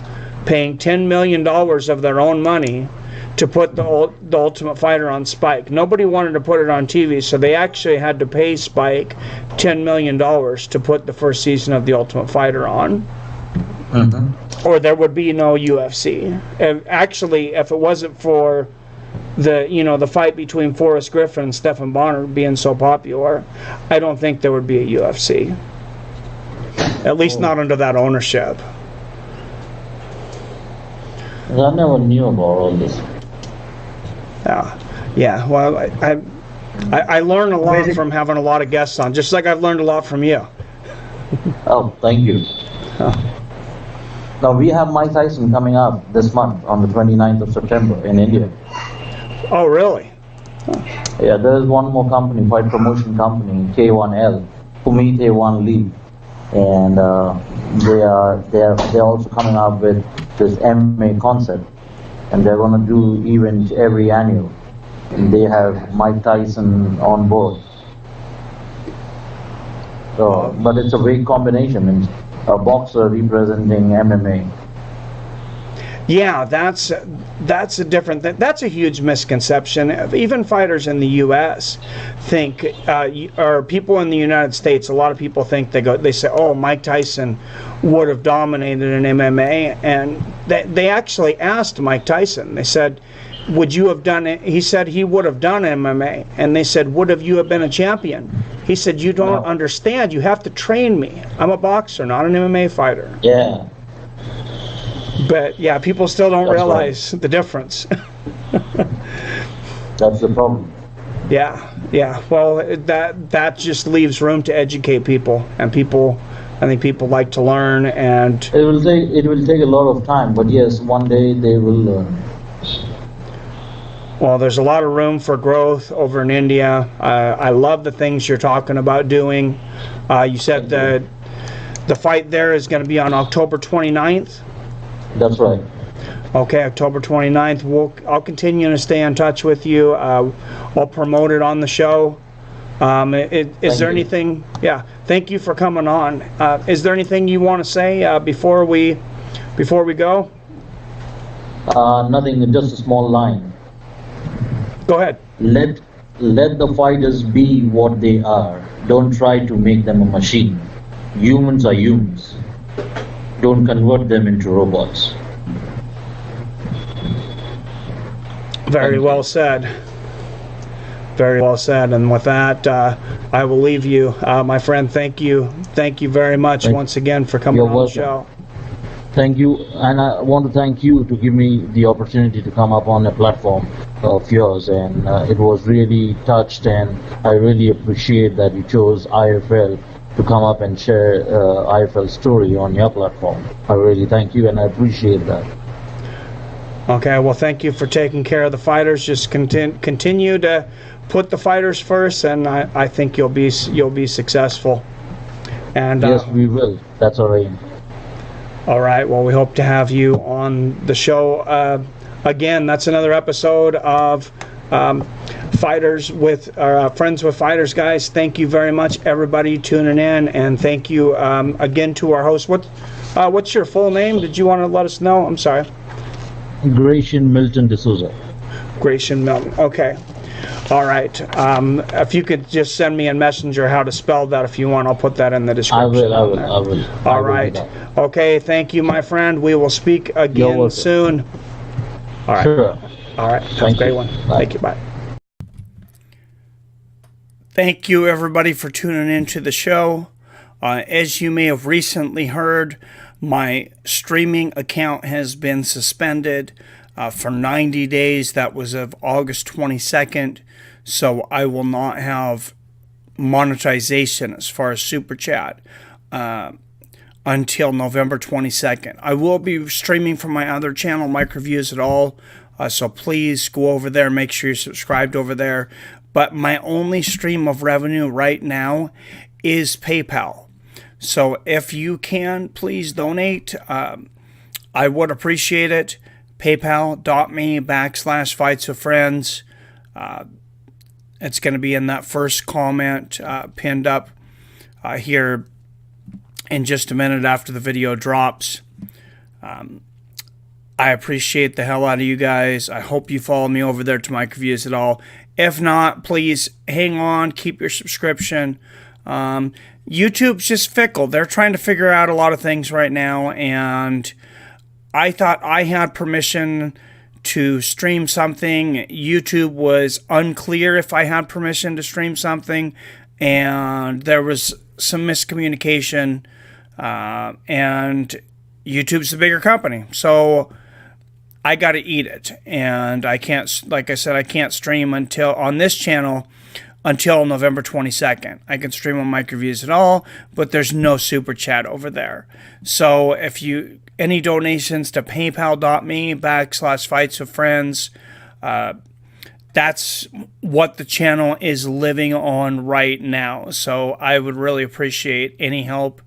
paying $10 million of their own money to put the Ultimate Fighter on Spike. Nobody wanted to put it on TV, so they actually had to pay Spike $10 million to put the first season of The Ultimate Fighter on. Mm-hmm. Or there would be no UFC. Actually, if it wasn't for the fight between Forrest Griffin and Stephan Bonner being so popular, I don't think there would be a UFC. At least not under that ownership. I never knew about all this. Yeah. Well, I learn a lot from having a lot of guests on, just like I've learned a lot from you. Oh, thank you. Now we have Mike Tyson coming up this month on the 29th of September in India. Oh, really? Yeah, there is one more company, fight promotion company, K1L, Kumite A1 League, and they're also coming up with this MMA concept. And they're going to do events every annual. And they have Mike Tyson on board. So, but it's a great combination. It's a boxer representing MMA. Yeah, that's a huge misconception. Even fighters in the U.S. think, or people in the United States, a lot of people think they say, oh, Mike Tyson would have dominated in MMA, and they actually asked Mike Tyson. They said, would you have done it? He said he would have done MMA, and they said, would have you have been a champion? He said, you don't understand. You have to train me. I'm a boxer, not an MMA fighter. Yeah. But yeah, people still don't realize the difference. That's the problem. Yeah. Well, that just leaves room to educate people, and I think people like to learn, and it will take a lot of time, but yes, one day they will learn. Well, there's a lot of room for growth over in India. I love the things you're talking about doing. You said the fight there is going to be on October 29th. That's right. Okay, October 29th. I'll continue to stay in touch with you. I'll promote it on the show. Is there anything? Yeah. Thank you for coming on. Is there anything you want to say before we go? Nothing. Just a small line. Go ahead. Let the fighters be what they are. Don't try to make them a machine. Humans are humans. Don't convert them into robots. Very well said. Very well said. And with that, I will leave you, my friend. Thank you. Thank you very much once again for coming on the show. Thank you, and I want to thank you to give me the opportunity to come up on a platform of yours, and it was really touched, and I really appreciate that you chose IFL to come up and share IFL story on your platform. I really thank you, and I appreciate that. Okay, well, thank you for taking care of the fighters. Just continue to put the fighters first, and I think you'll be successful. And yes, we will. That's our aim. All right. Well, we hope to have you on the show again. That's another episode of Fighters with Friends with Fighters, guys. Thank you very much, everybody, tuning in, and thank you again to our host. What's your full name? Did you want to let us know? I'm sorry. Gracian Milton Dsouza. Gracian Milton. Okay. All right. If you could just send me a messenger how to spell that if you want, I'll put that in the description. I will. All right. Okay. Thank you, my friend. We will speak again soon. All right. Sure. All right. Have a great one. Thank you. Bye. Thank you, everybody, for tuning into the show. As you may have recently heard, my streaming account has been suspended for 90 days. That was of August 22nd. So I will not have monetization as far as Super Chat until November 22nd. I will be streaming from my other channel, Mike Reviews It All. So please go over there. Make sure you're subscribed over there. But my only stream of revenue right now is PayPal. So if you can, please donate. I would appreciate it. PayPal.me/fightswithfriends. It's going to be in that first comment pinned up here in just a minute after the video drops. I appreciate the hell out of you guys. I hope you follow me over there to Mike Reviews It All. If not, please hang on, keep your subscription. YouTube's just fickle. They're trying to figure out a lot of things right now, and I thought I had permission to stream something. YouTube was unclear if I had permission to stream something, and there was some miscommunication, and YouTube's the bigger company. So I got to eat it, and I can't, like I said, I can't stream on this channel until November 22nd. I can stream on Mike Reviews It All, but there's no super chat over there. So if any donations to paypal.me/fightswithfriends, that's what the channel is living on right now. So I would really appreciate any help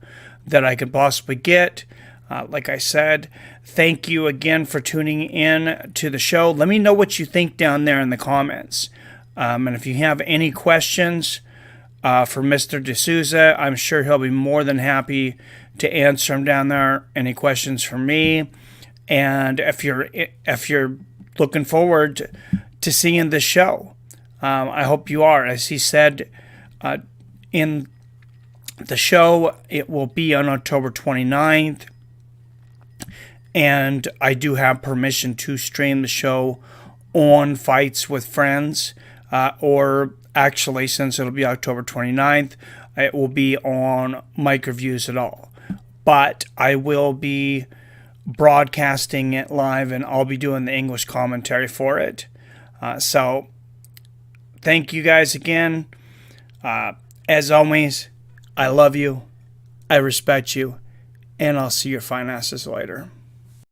that I could possibly get. Like I said, thank you again for tuning in to the show. Let me know what you think down there in the comments. And if you have any questions for Mr. Dsouza, I'm sure he'll be more than happy to answer them down there. Any questions from me? And if you're looking forward to seeing the show, I hope you are. As he said in the show, it will be on October 29th. And I do have permission to stream the show on Fights with Friends. Or actually, since it'll be October 29th, it will be on Mike Reviews It All. But I will be broadcasting it live, and I'll be doing the English commentary for it. So thank you guys again. As always, I love you, I respect you, and I'll see your fine asses later.